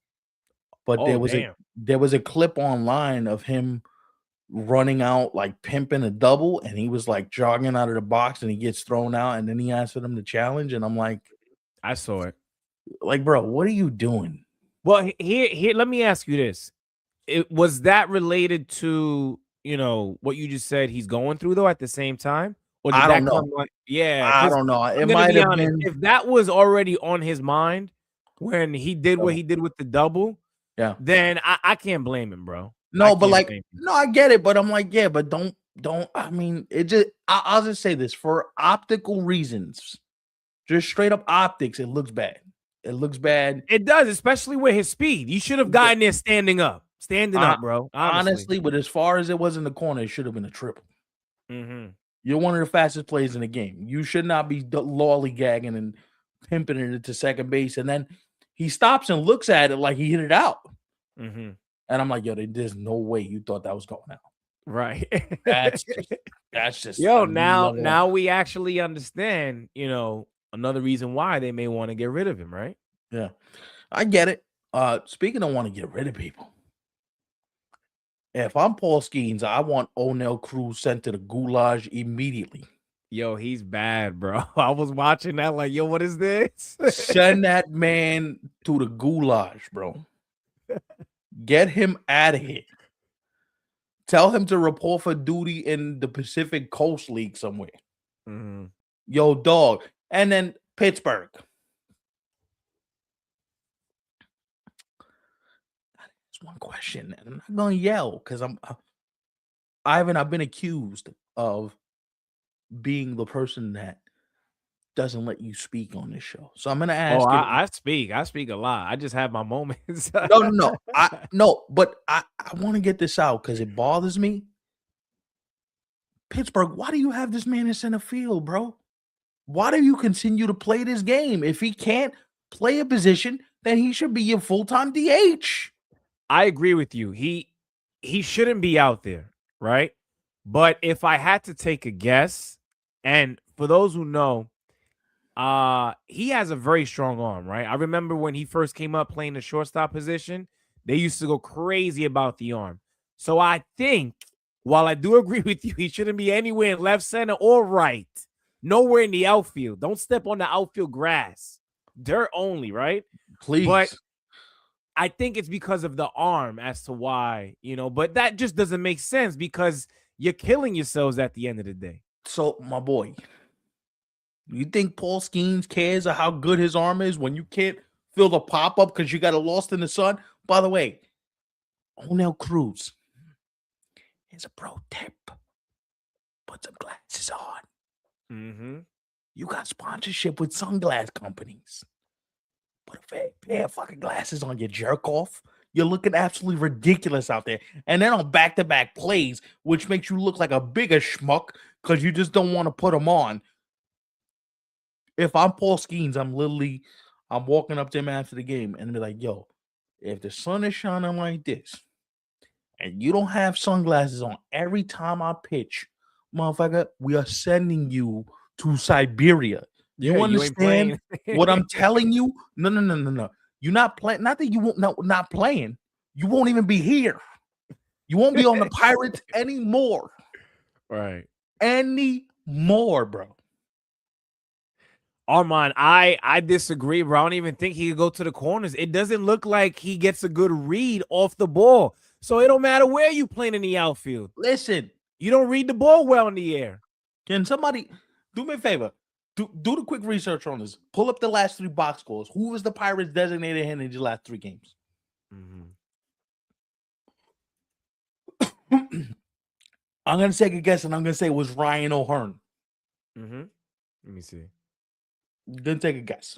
but Oh, damn. there was a clip online of him running out, like, pimping a double, and he was, like, jogging out of the box, and he gets thrown out, and then he asked for them to challenge, and I'm I saw it. like, "Bro, what are you doing?" Well, here, let me ask you this. It was that related to, what you just said he's going through though at the same time? Or did I don't that know. come like yeah, I because don't know. It I'm gonna might be have honest, been if that was already on his mind when he did what double. he did with the double, Yeah. then I can't blame him, bro. I No, but, can't like blame him. no, I get it, but I'm like, "Yeah, but don't" I mean, it just I'll just say this, for optical reasons, just straight up optics, it looks bad. It looks bad. It does, especially with his speed. You should have Yeah. gotten there standing up. Standing Ho up, bro, honestly. honestly, but as far as it was in the corner, it should have been a triple. Mhm. You're one of the fastest players in the game. You should not be lollygagging and pimping it into second base, and then he stops and looks at it like he hit it out, Mhm. and I'm like, "Yo, there's no way you thought that was going out." Right. That's just that's just Yo, another now level. we actually understand, another reason why they may wanna get rid of him, right? Yeah, I get it. Speaking of wanna get rid of people, if I'm Paul Skeens, I want O'Neal Cruz sent to the goulash immediately. Yo, he's bad, bro. I was watching that like, "Yo, what is this?" Send that man to the goulash, bro. Get him out of here. Tell him to report for duty in the Pacific Coast League somewhere. Mhm. Yo, dog. And then Pittsburgh. It's one question, and I'm not gonna yell because I've been accused of being the person that doesn't let you speak on this show. So I'm gonna Oh, ask it. I speak a lot. I just have my moments. No, no, no. No, but I want to get this out because it bothers me. Pittsburgh, why do you have this man in center field, bro? Why do you continue to play this game? If he can't play a position, then he should be your full-time DH. I agree with you. He shouldn't be out there, right? But if I had to take a guess, and for those who know, he has a very strong arm, right? I remember when he first came up playing the shortstop position, they used to go crazy about the arm. So I think, while I do agree with you, he shouldn't be anywhere in left center or right. Nowhere in the outfield. Don't step on the outfield grass. Dirt only, right? But Please. I think it's because of the arm as to why, but that just doesn't make sense because you're killing yourselves at the end of the day. So, my boy, you think Paul Skeens cares of how good his arm is when you can't feel the pop-up because you got it lost in the sun? By the way, O'Neal Cruz is a pro tip. Put some glasses on. Mm-hmm. You got sponsorship with sunglass companies. Put a fake pair of fucking glasses on, you jerk off. You're looking absolutely ridiculous out there. And then on back-to-back plays, which makes you look like a bigger schmuck because you just don't want to put them on. If I'm Paul Skeens, I'm walking up to him after the game and be like, yo, if the sun is shining like this and you don't have sunglasses on every time I pitch, motherfucker, we are sending you to Siberia. Yeah, You you ain't understand playing. what I'm telling you? No, no, no, no, no. You're not playing. Not that you won't not playing. You won't even be here. You won't be on the Pirates anymore. Right. Anymore, bro. Armand, I disagree, bro. I don't even think he could go to the corners. It doesn't look like he gets a good read off the ball. So it don't matter where you playing in the outfield. Listen, You don't read the ball well in the air. can somebody do me a favor? Do the quick research on this. Pull up the last 3 box scores. Who was the Pirates designated hitter in the last 3 games? Mm-hmm. I'm gonna take a guess, and I'm gonna say it was Ryan O'Hearn. Mm-hmm. Let me see. Gonna take a guess.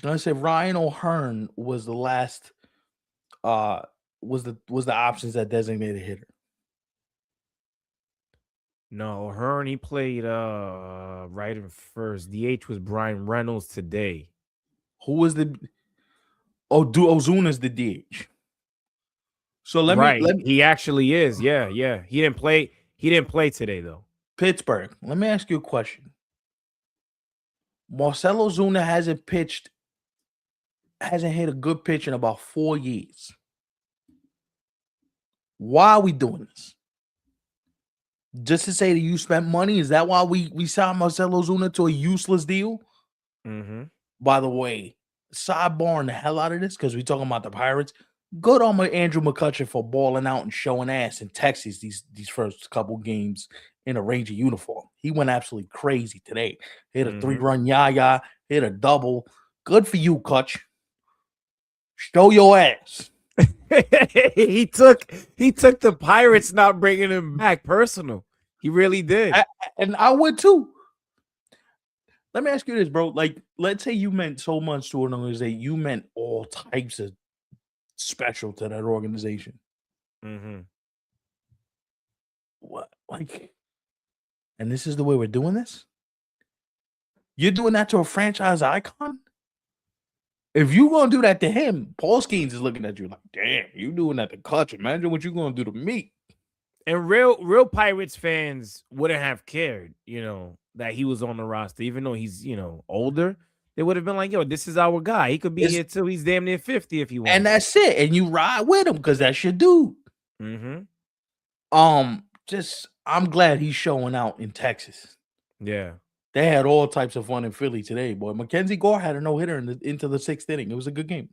Gonna say Ryan O'Hearn was the last. Was the options that designated hitter. No, Hearn, he played right in first. DH was Brian Reynolds today. Who was the Ozuna's the DH. So Right. let me He actually is. Yeah, yeah. He didn't play today though. Pittsburgh. Let me ask you a question. Marcell Ozuna hasn't hit a good pitch in about 4 years. Why are we doing this? Just to say that you spent money? Is that why we signed Marcell Ozuna to a useless deal? Mm-hmm. By the way, sidebarring the hell out of this because we're talking about the Pirates. Good on Andrew McCutcheon for balling out and showing ass in Texas these first couple games in a Ranger uniform. He went absolutely crazy today. Hit a 3-run yaya, hit a double. Good for you, Kutch. Show your ass. he took the Pirates not bringing him back personal. He really did. And I would too. Let me ask you this, bro. Like, let's say you meant so much to an organization, you meant all types of special to that organization. Mm-hmm. What, like, and this is the way we're doing this? You're doing that to a franchise icon? If you gonna do that to him, Paul Skeens is looking at you like, damn, you doing that to Kutch. Imagine what you gonna do to me. And real Pirates fans wouldn't have cared, that he was on the roster, even though he's, older. They would have been like, yo, this is our guy. He could be here till he's damn near 50 if he wants. And that's it. And you ride with him because that's your dude. Mm-hmm. I'm glad he's showing out in Texas. Yeah. They had all types of fun in Philly today, boy. Mackenzie Gore had a no-hitter into the 6th inning. It was a good game.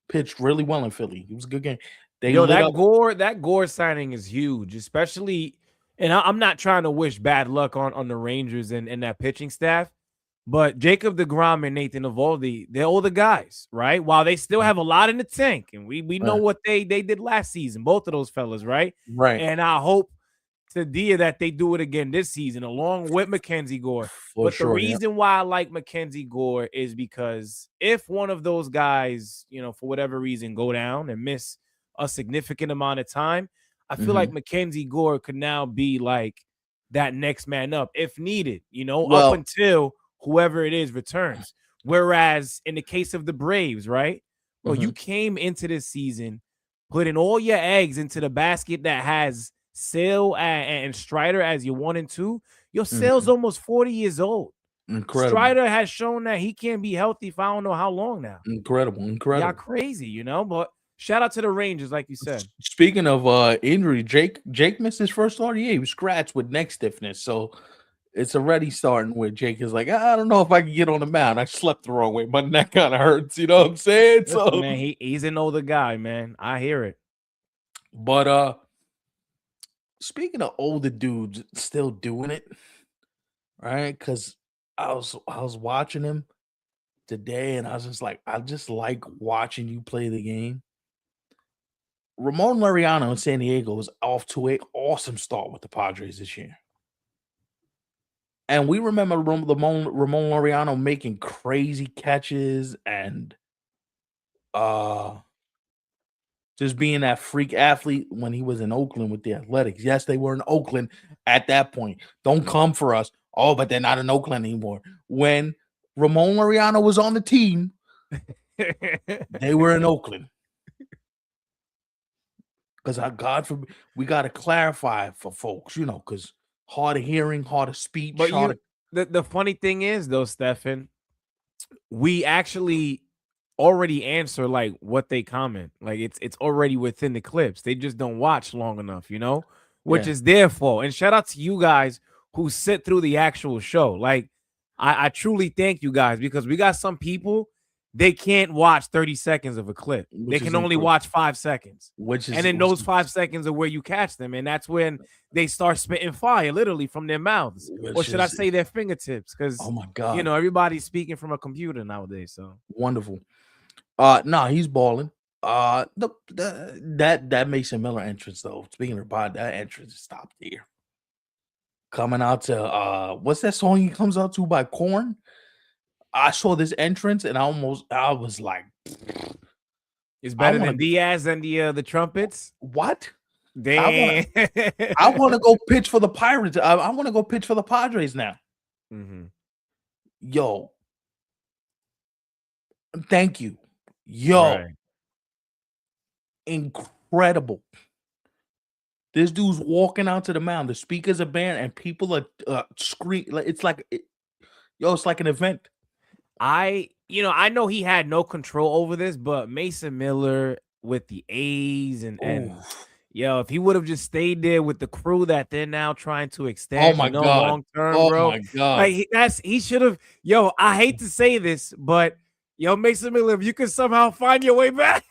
Pitched really well in Philly. It was a good game. That Gore signing is huge, especially, and I'm not trying to wish bad luck on the Rangers and that pitching staff, but Jacob deGrom and Nathan Eovaldi, they're older guys, right? While they still have a lot in the tank, and we know what they did last season, both of those fellas, right? Right. And I hope to Dia that they do it again this season, along with Mackenzie Gore. The reason why I like Mackenzie Gore is because if one of those guys, for whatever reason, go down and miss a significant amount of time, I feel like Mackenzie Gore could now be like that next man up if needed, up until whoever it is returns. Whereas in the case of the Braves, right? Well, you came into this season putting all your eggs into the basket that has Sale and Strider as your 1 and 2. Your Sale's almost 40 years old. Incredible. Strider has shown that he can't be healthy for I don't know how long now. Incredible. Y'all crazy, but shout out to the Rangers, like you said. Speaking of injury, Jake missed his first start. Yeah, he was scratched with neck stiffness. So it's already starting where Jake is like, I don't know if I can get on the mound. I slept the wrong way. My neck kind of hurts. You know what I'm saying? Listen, so man, he's an older guy, man. I hear it. But speaking of older dudes still doing it, right? Because I was watching him today, and I was just like, I just like watching you play the game. Ramon Laureano in San Diego was off to an awesome start with the Padres this year. And we remember Ramon Laureano making crazy catches and just being that freak athlete when he was in Oakland with the Athletics. Yes, they were in Oakland at that point. Don't come for us. Oh, but they're not in Oakland anymore. When Ramon Laureano was on the team, they were in Oakland. Because God forbid, we got to clarify for folks, because hard of hearing, hard of speech. But the funny thing is, though, Stefan, we actually already answer like what they comment. Like it's already within the clips. They just don't watch long enough, which is their fault. And shout out to you guys who sit through the actual show. Like I truly thank you guys because we got some people. They can't watch 30 seconds of a clip. They can only watch 5 seconds. And then those 5 seconds are where you catch them. And that's when they start spitting fire literally from their mouths. Or should I say their fingertips? Because, oh my God, everybody's speaking from a computer nowadays. So wonderful. He's balling. That Mason Miller entrance, though. Speaking of that entrance stopped there. Coming out to what's that song he comes out to by Korn? I saw this entrance and I was like, it's better than Diaz and the trumpets. What? I want Damn. I want to go pitch for the Pirates. I want to go pitch for the Padres now. Mhm. Yo, thank you. Yo, Right. incredible. This dude's walking out to the mound. The speakers are banned, and people are screaming. Like it's like an event. I know he had no control over this, but Mason Miller with the A's and Oh, if he would have just stayed there with the crew that they're now trying to oh extend, my god, long term, oh bro. my god. Like he should have. I hate to say this, but Mason Miller, if you could somehow find your way back.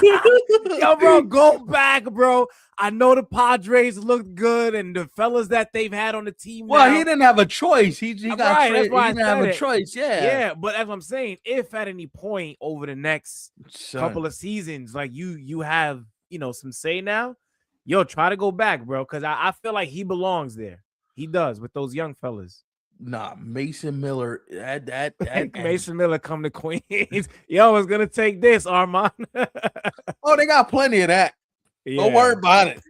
Yo, bro, go back, bro. I know the Padres looked good, and the fellas that they've had on the team Well, he now. didn't have a choice. He got Right, that's traded. He why I didn't have said a it. choice. Yeah, Yeah, but as I'm saying, if at any point over the next couple son. of seasons, like you have, some say now, try to go back, bro. Cause I feel like he belongs there. He does with those young fellas. Nah, Mason Miller. That and Mason Miller come to Queens. Yo, it's gonna take this, Armand. oh, they got plenty of that. Don't Yeah. worry about it.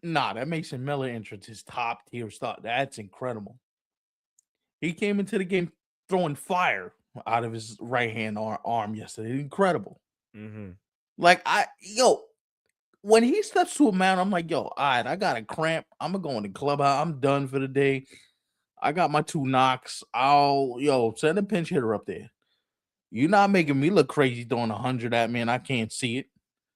Nah, that Mason Miller entrance is top tier stuff. That's incredible. He came into the game throwing fire out of his right hand arm yesterday. Incredible. Mhm. Like when he steps to a mound, I'm like, yo, all right, I got a cramp. I'm gonna go in the clubhouse. I'm done for the day. I got my 2 knocks. Send a pinch hitter up there. You're not making me look crazy throwing 100 at me, and I can't see it.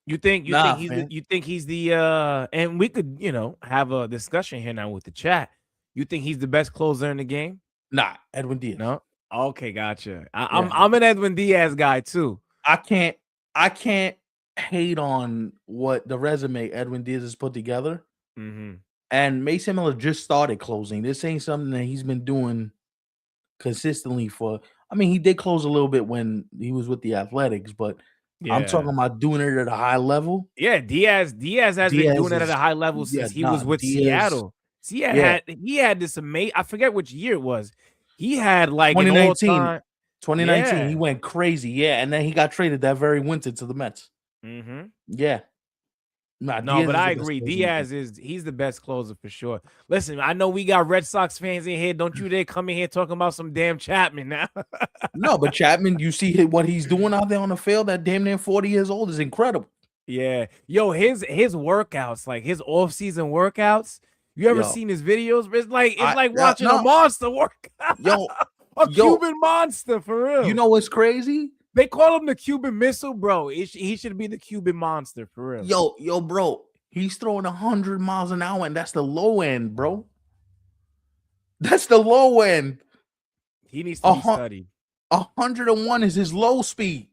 You think Nah, he's man. the and we could, have a discussion here now with the chat. You think he's the best closer in the game? Nah, Edwin Diaz. No? Okay, gotcha. Yeah. I'm an Edwin Diaz guy too. I can't hate on what the resume Edwin Diaz has put together. Mhm. And Mason Miller just started closing. This ain't something that he's been doing consistently for. I mean, he did close a little bit when he was with the Athletics, but I'm Yeah. talking about doing it at a high level. Yeah, Diaz has been doing Diaz it at is a high level yeah, since he nah, was with Diaz, Seattle. See, he yeah, had he had this amazing. I forget which year it was. He had like an 2019, all-time. 2019, he Yeah. went crazy, yeah, and then he got traded that very winter to the Mets. Mhm. Yeah. Nah, No, Diaz but is I the best agree. closer in the game. He's the best closer for sure. Listen, I know we got Red Sox fans in here. Don't you dare come in here talking about some damn Chapman now. No, but Chapman, you see what he's doing out there on the field at damn near 40 years old is incredible. Yeah. Yo, his workouts, like his off-season workouts. You ever Yo, seen his videos? It's like watching a no, monster work. yo, A yo, Cuban monster for you real. know what's crazy? They call him the Cuban missile, bro. He should be the Cuban monster for real. Bro, he's throwing 100 miles an hour, and that's the low end, bro. That's the low end. He needs to A be studied. 101 is his low speed.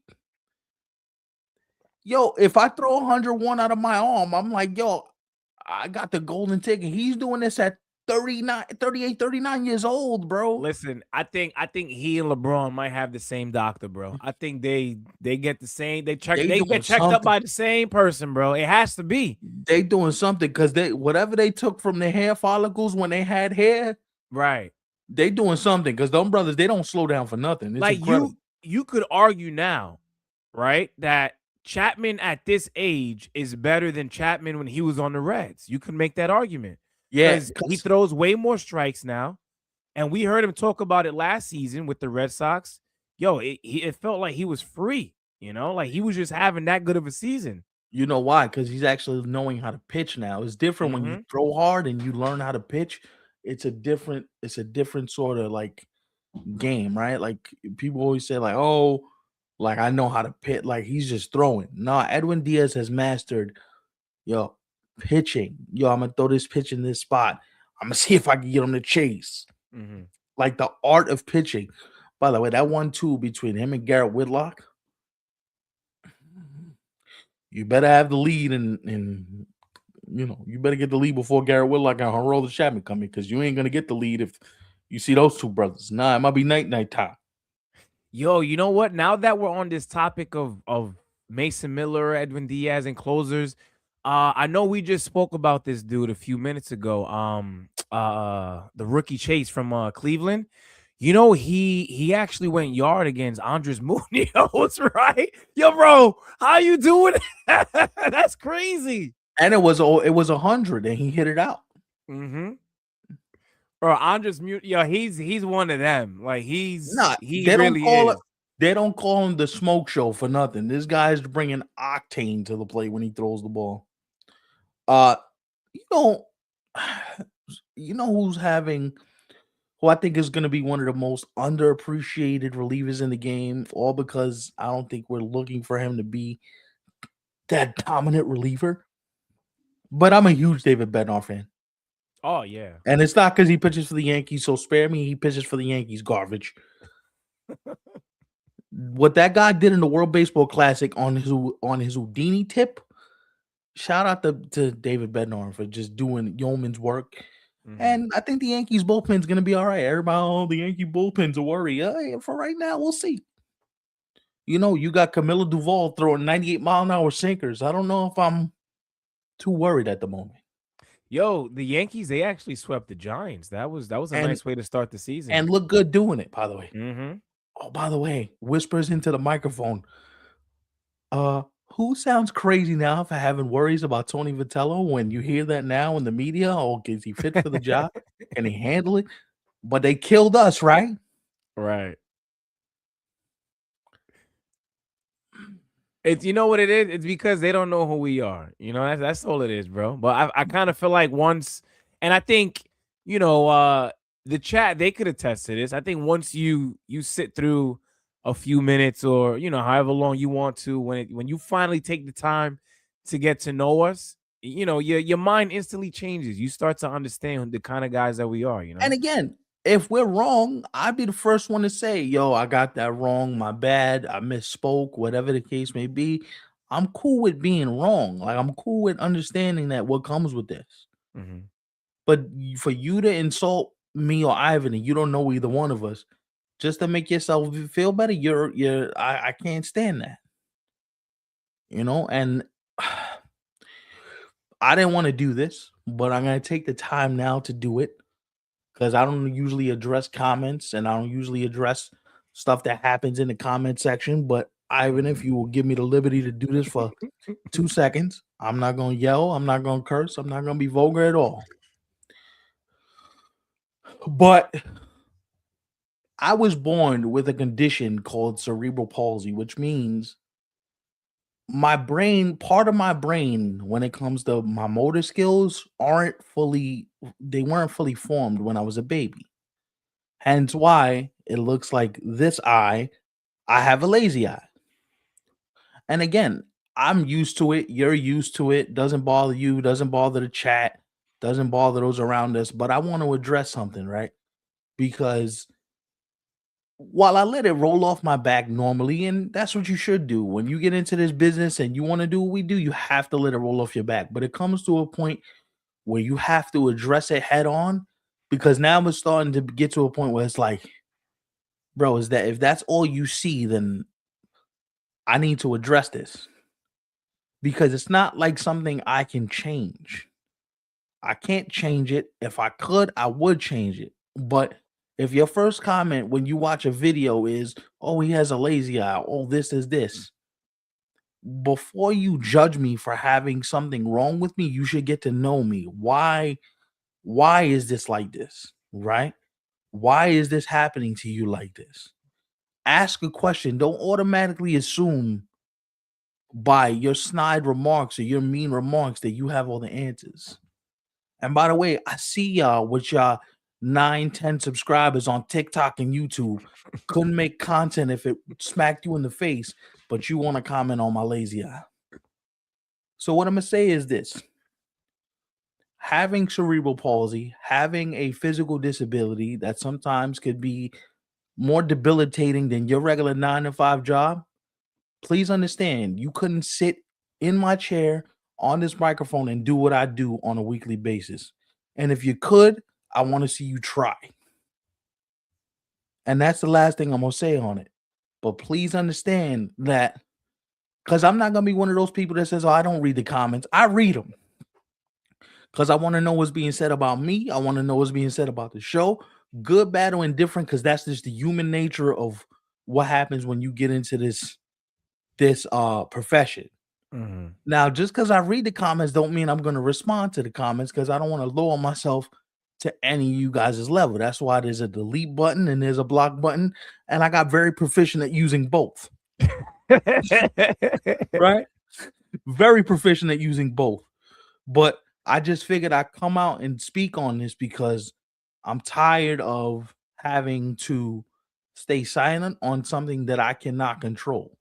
Yo, if I throw 101 out of my arm, I'm like, yo, I got the golden ticket. He's doing this at 39, 38, 39 years old, bro. Listen, I think he and LeBron might have the same doctor, bro. I think they get the same. They They doing get checked up something. by the same person, bro. It has to be. They doing something because they whatever they took from their hair follicles when they had hair, Right. they doing something because them brothers, they don't slow down for nothing. It's Like incredible. you could argue now, right, that Chapman at this age is better than Chapman when he was on the Reds. You can make that argument Yeah, because he throws way more strikes now. And we heard him talk about it last season with the Red Sox. Yo, it felt like he was free, like he was just having that good of a season. you know why? Because he's actually knowing how to pitch now. It's different when you Mhm. throw hard and you learn how to pitch. It's a different sort of like game, right? Like people always say, like, oh, like I know how to pitch. Like he's just throwing. Nah, Edwin Diaz has mastered pitching. I'm gonna throw this pitch in this spot. I'm gonna see if I can get him to chase. Mhm. Like the art of pitching. By the way, that 1-2 between him and Garrett Whitlock, you better have the lead and you better get the lead before Garrett Whitlock and Harold Chapman come in because you ain't gonna get the lead if you see those two brothers. Nah, it might be night time. Yo, you know what? Now that we're on this topic of Mason Miller, Edwin Diaz, and closers, I know we just spoke about this dude a few minutes ago. The rookie Chase from Cleveland. He actually went yard against Andres Munoz, right? Yo, bro, how you doing? That's crazy. And it was 100, and he hit it out. Mm-hmm. Bro, Andres Munoz, yo, he's one of them. Like Nah, he really is. they don't call him the smoke show for nothing. This guy's bringing octane to the plate when he throws the ball. Uh, you know, who's having who I think is going to be one of the most underappreciated relievers in the game, all because I don't think we're looking for him to be that dominant reliever. But I'm a huge David Bednar fan. Oh yeah. And it's not because he pitches for the Yankees, so spare me. He pitches for the Yankees, garbage. What that guy did in the World Baseball Classic on his Houdini tip, shout out to David Bednar for just doing yeoman's work. Mhm. And I think the Yankees bullpen's going to be all right. Everybody, the Yankee bullpen's a worry. For right now, we'll see. You got Camilo Duvall throwing 98-mile-an-hour sinkers. I don't know if I'm too worried at the moment. Yo, the Yankees, they actually swept the Giants. That was a nice way to start the season. And look good doing it, by the way. Mm-hmm. Oh, by the way, whispers into the microphone. Who sounds crazy now for having worries about Tony Vitello when you hear that now in the media? Oh, is he fit for the job? Can he handle it? But they killed us, right? Right. It's you know what it is? It's because they don't know who we are. That's all it is, bro. But I kind of feel like once, and I think, the chat, they could attest to this. I think once you sit through a few minutes or, however long you want to, when you finally take the time to get to know us, your mind instantly changes. You start to understand the kind of guys that we are, And again, if we're wrong, I'd be the first one to say, yo, I got that wrong. My bad. I misspoke, whatever the case may be. I'm cool with being wrong. Like, I'm cool with understanding that what comes with this. Mhm. But for you to insult me or Ivan and you don't know either one of us, just to make yourself feel better, I can't stand that. And I didn't want to do this, but I'm gonna take the time now to do it because I don't usually address comments and I don't usually address stuff that happens in the comment section. But Ivan, if you will give me the liberty to do this for 2 seconds, I'm not gonna yell, I'm not gonna curse, I'm not gonna be vulgar at all. But I was born with a condition called cerebral palsy, which means part of my brain, when it comes to my motor skills, they weren't fully formed when I was a baby. Hence why it looks like this eye, I have a lazy eye. And again, I'm used to it. You're used to it. Doesn't bother you, doesn't bother the chat, doesn't bother those around us. But I want to address something, right? Because while I let it roll off my back normally, and that's what you should do when you get into this business and you want to do what we do, you have to let it roll off your back. But it comes to a point where you have to address it head on because now we're starting to get to a point where it's like, bro, is that if that's all you see, then I need to address this because it's not like something I can change. I can't change it. If I could, I would change it. But if your first comment when you watch a video is, oh, he has a lazy eye, oh, this is this, before you judge me for having something wrong with me, you should get to know me. Why is this like this? Right? Why is this happening to you like this? Ask a question. Don't automatically assume by your snide remarks or your mean remarks that you have all the answers. And by the way, I see y'all with y'all 9, 10 subscribers on TikTok and YouTube. Couldn't make content if it smacked you in the face, but you want to comment on my lazy eye. So what I'm going to say is this. Having cerebral palsy, having a physical disability that sometimes could be more debilitating than your regular 9 to 5 job, please understand you couldn't sit in my chair on this microphone and do what I do on a weekly basis. And if you could, I want to see you try. And that's the last thing I'm going to say on it. But please understand that because I'm not going to be one of those people that says, oh, I don't read the comments. I read them because I want to know what's being said about me. I want to know what's being said about the show. good, bad, or indifferent, because that's just the human nature of what happens when you get into this profession. Mhm. Now, just because I read the comments don't mean I'm going to respond to the comments, because I don't want to lower myself to any of you guys' level. That's why there's a delete button and there's a block button, and I got very proficient at using both. Right? Very proficient at using both. But I just figured I'd come out and speak on this because I'm tired of having to stay silent on something that I cannot control.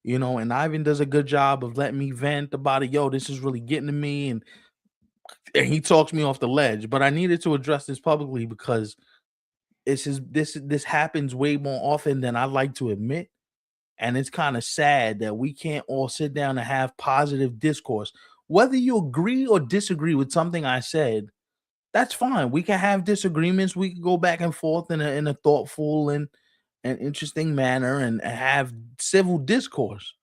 And Ivan does a good job of letting me vent about it. Yo, this is really getting to me, and he talks me off the ledge. But I needed to address this publicly because this happens way more often than I like to admit. And it's kind of sad that we can't all sit down and have positive discourse. Whether you agree or disagree with something I said, that's fine. We can have disagreements. We can go back and forth in a thoughtful and interesting manner and have civil discourse.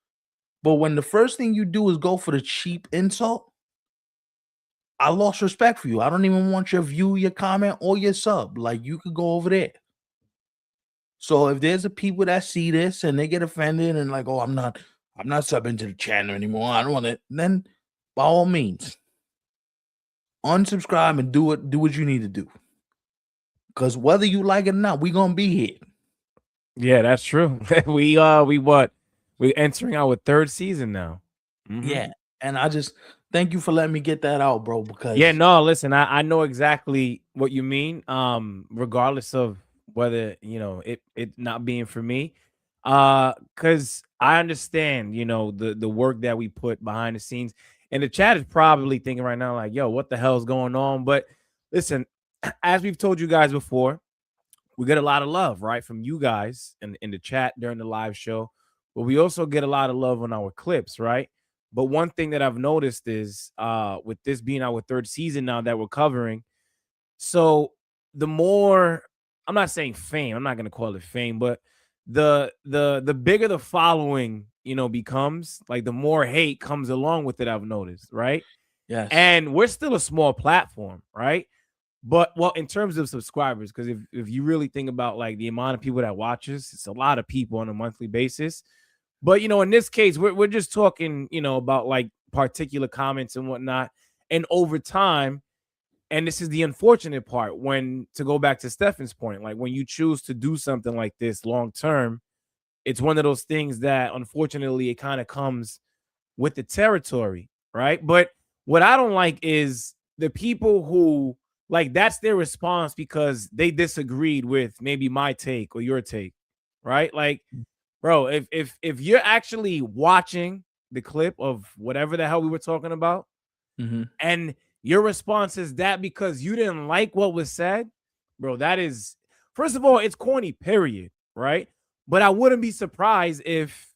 But when the first thing you do is go for the cheap insult, I lost respect for you. I don't even want your view, your comment, or your sub. Like, you could go over there. So if there's a people that see this and they get offended and like, oh, I'm not subbing to the channel anymore. I don't want it. Then by all means, unsubscribe and do what you need to do. Because whether you like it or not, we gonna be here. Yeah, that's true. We what? We're entering our third season now. Yeah. Mhm. And I just thank you for letting me get that out, bro. Yeah, Because no, listen, I know exactly what you mean. Regardless of whether, it not being for me. Cuz I understand, the work that we put behind the scenes. And the chat is probably thinking right now like, "Yo, what the hell is going on?" But listen, as we've told you guys before, we get a lot of love, right, from you guys in the chat during the live show, but we also get a lot of love on our clips, right? But one thing that I've noticed is with this being our third season now that we're covering, so the more, I'm not saying fame, I'm not gonna call it fame, but the bigger the following, becomes, like the more hate comes along with it, I've noticed, right? yes. And we're still a small platform, right? But well, in terms of subscribers, because if you really think about like the amount of people that watches, it's a lot of people on a monthly basis. But in this case, we're just talking, about like particular comments and whatnot. And over time, and this is the unfortunate part, when to go back to Stefan's point, like when you choose to do something like this long term, it's one of those things that unfortunately it kind of comes with the territory, right? But what I don't like is the people who, like, that's their response because they disagreed with maybe my take or your take, right? Like, bro, if you're actually watching the clip of whatever the hell we were talking about, Hmm. and your response is that because you didn't like what was said, bro, that is, first of all, it's corny, period, right? But I wouldn't be surprised if,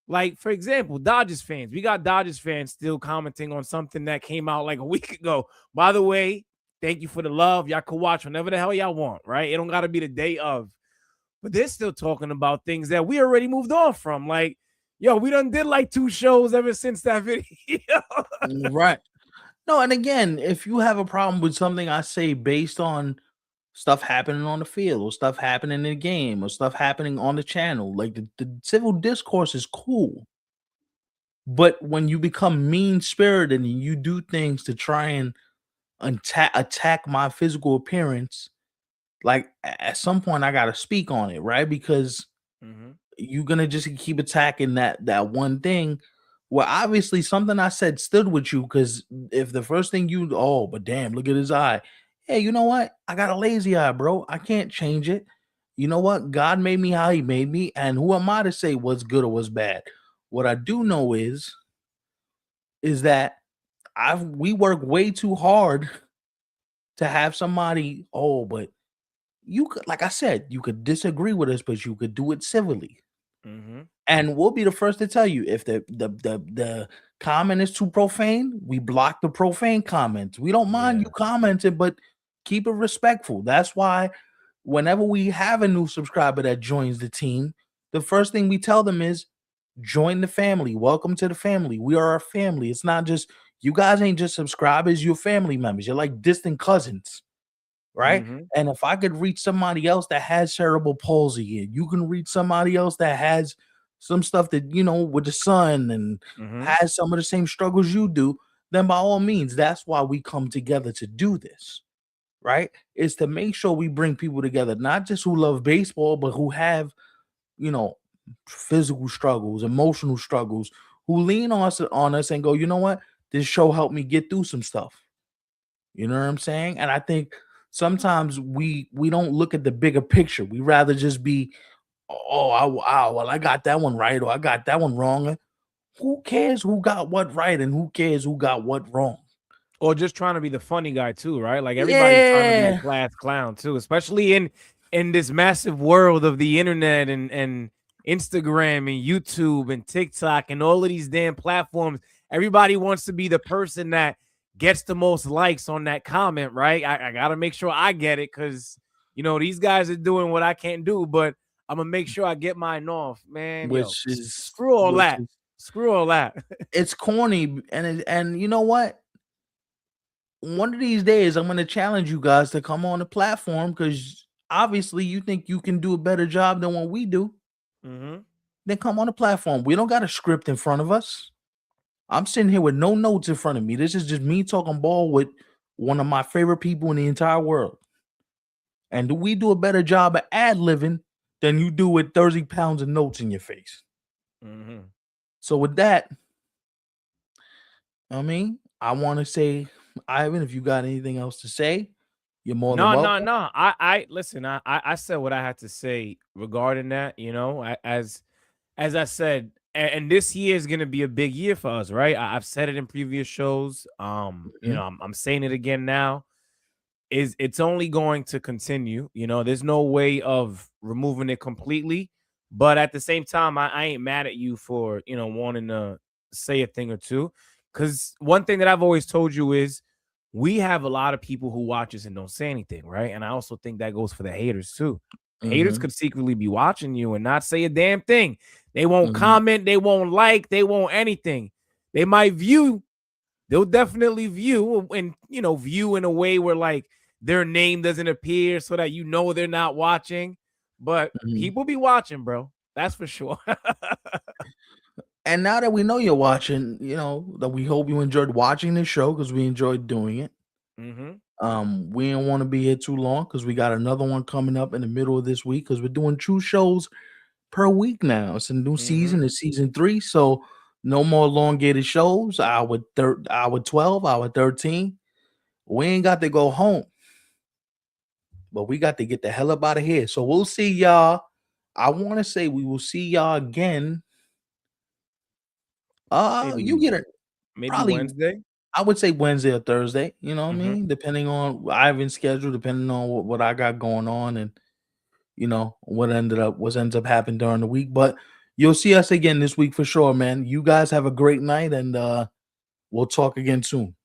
like, for example, Dodgers fans, we got Dodgers fans still commenting on something that came out like a week ago. By the way, thank you for the love. Y'all can watch whenever the hell y'all want, right? It don't got to be the day of. But they're still talking about things that we already moved on from. Like, yo, we done did like 2 shows ever since that video. Right. No, and again, if you have a problem with something I say based on stuff happening on the field or stuff happening in the game or stuff happening on the channel, like the civil discourse is cool. But when you become mean spirited and you do things to try and attack my physical appearance, like at some point I gotta speak on it, right? Because Mhm. you're gonna just keep attacking that one thing. Well, obviously something I said stood with you, because if the first thing you, oh, but damn, look at his eye. Hey, you know what? I got a lazy eye, bro. I can't change it. You know what? God made me how he made me, and who am I to say what's good or what's bad? What I do know is that we work way too hard to have somebody, oh, but you could, like I said, you could disagree with us, but you could do it civilly. Mhm. And we'll be the first to tell you if the comment is too profane, we block the profane comments. We don't mind you Yeah. commenting, but keep it respectful. That's why whenever we have a new subscriber that joins the team, the first thing we tell them is join the family. Welcome to the family. We are a family. It's not just, you guys ain't just subscribers, you're family members. You're like distant cousins. right? Mhm. And if I could reach somebody else that has cerebral palsy, and you can reach somebody else that has some stuff that with the sun and Mhm. has some of the same struggles you do, then by all means, that's why we come together to do this, right? Is to make sure we bring people together, not just who love baseball, but who have you know physical struggles, emotional struggles, who lean on us and go, you know what, this show helped me get through some stuff. You know what I'm saying? And I think sometimes we don't look at the bigger picture. We rather just be, oh, well, I got that one right or I got that one wrong. Who cares who got what right and who cares who got what wrong? Or just trying to be the funny guy too, right? Like everybody's trying to be the Yeah, class clown too, especially in this massive world of the internet and Instagram and YouTube and TikTok and all of these damn platforms. Everybody wants to be the person that gets the most likes on that comment, right? I gotta make sure I get it because these guys are doing what I can't do, but I'm gonna make sure I get mine off, man. Yo, which is screw all which that. is Screw all that. it's corny, and you know what? One of these days, I'm going to challenge you guys to come on the platform because obviously you think you can do a better job than what we do. hmm Then come on the platform. We don't got a script in front of us. I'm sitting here with no notes in front of me. This is just me talking ball with one of my favorite people in the entire world. And do we do a better job at ad living than you do with 30 pounds of notes in your face? hmm So with that, I want to say, Ivan, if you got anything else to say, you're more than No, no, welcome. no. I listen. I said what I had to say regarding that. As I said, and this year is gonna be a big year for us, right? I've said it in previous shows. Mhm, I'm saying it again now. It's only going to continue. There's no way of removing it completely. But at the same time, I ain't mad at you for wanting to say a thing or two. Because one thing that I've always told you is we have a lot of people who watch us and don't say anything, right? And I also think that goes for the haters too. Haters mhm, could secretly be watching you and not say a damn thing. They won't mhm, comment, they won't like, they won't anything. They might view, they'll definitely view and view in a way where like their name doesn't appear so that they're not watching. But mhm. people be watching, bro. That's for sure. And now that we know you're watching, that we hope you enjoyed watching this show because we enjoyed doing it. hmm We didn't want to be here too long because we got another one coming up in the middle of this week because we're doing 2 shows per week now. It's a new season, hmm it's season 3. So no more elongated shows. Hour 12, hour 13. We ain't got to go home, but we got to get the hell up out of here. So we'll see y'all. I want to say we will see y'all again. You Maybe get it probably. Wednesday. I would say Wednesday or Thursday, you know what I hmm mean? Depending on Ivan's schedule, depending on what I got going on and what ends up happening during the week. But you'll see us again this week for sure, man. You guys have a great night and we'll talk again soon.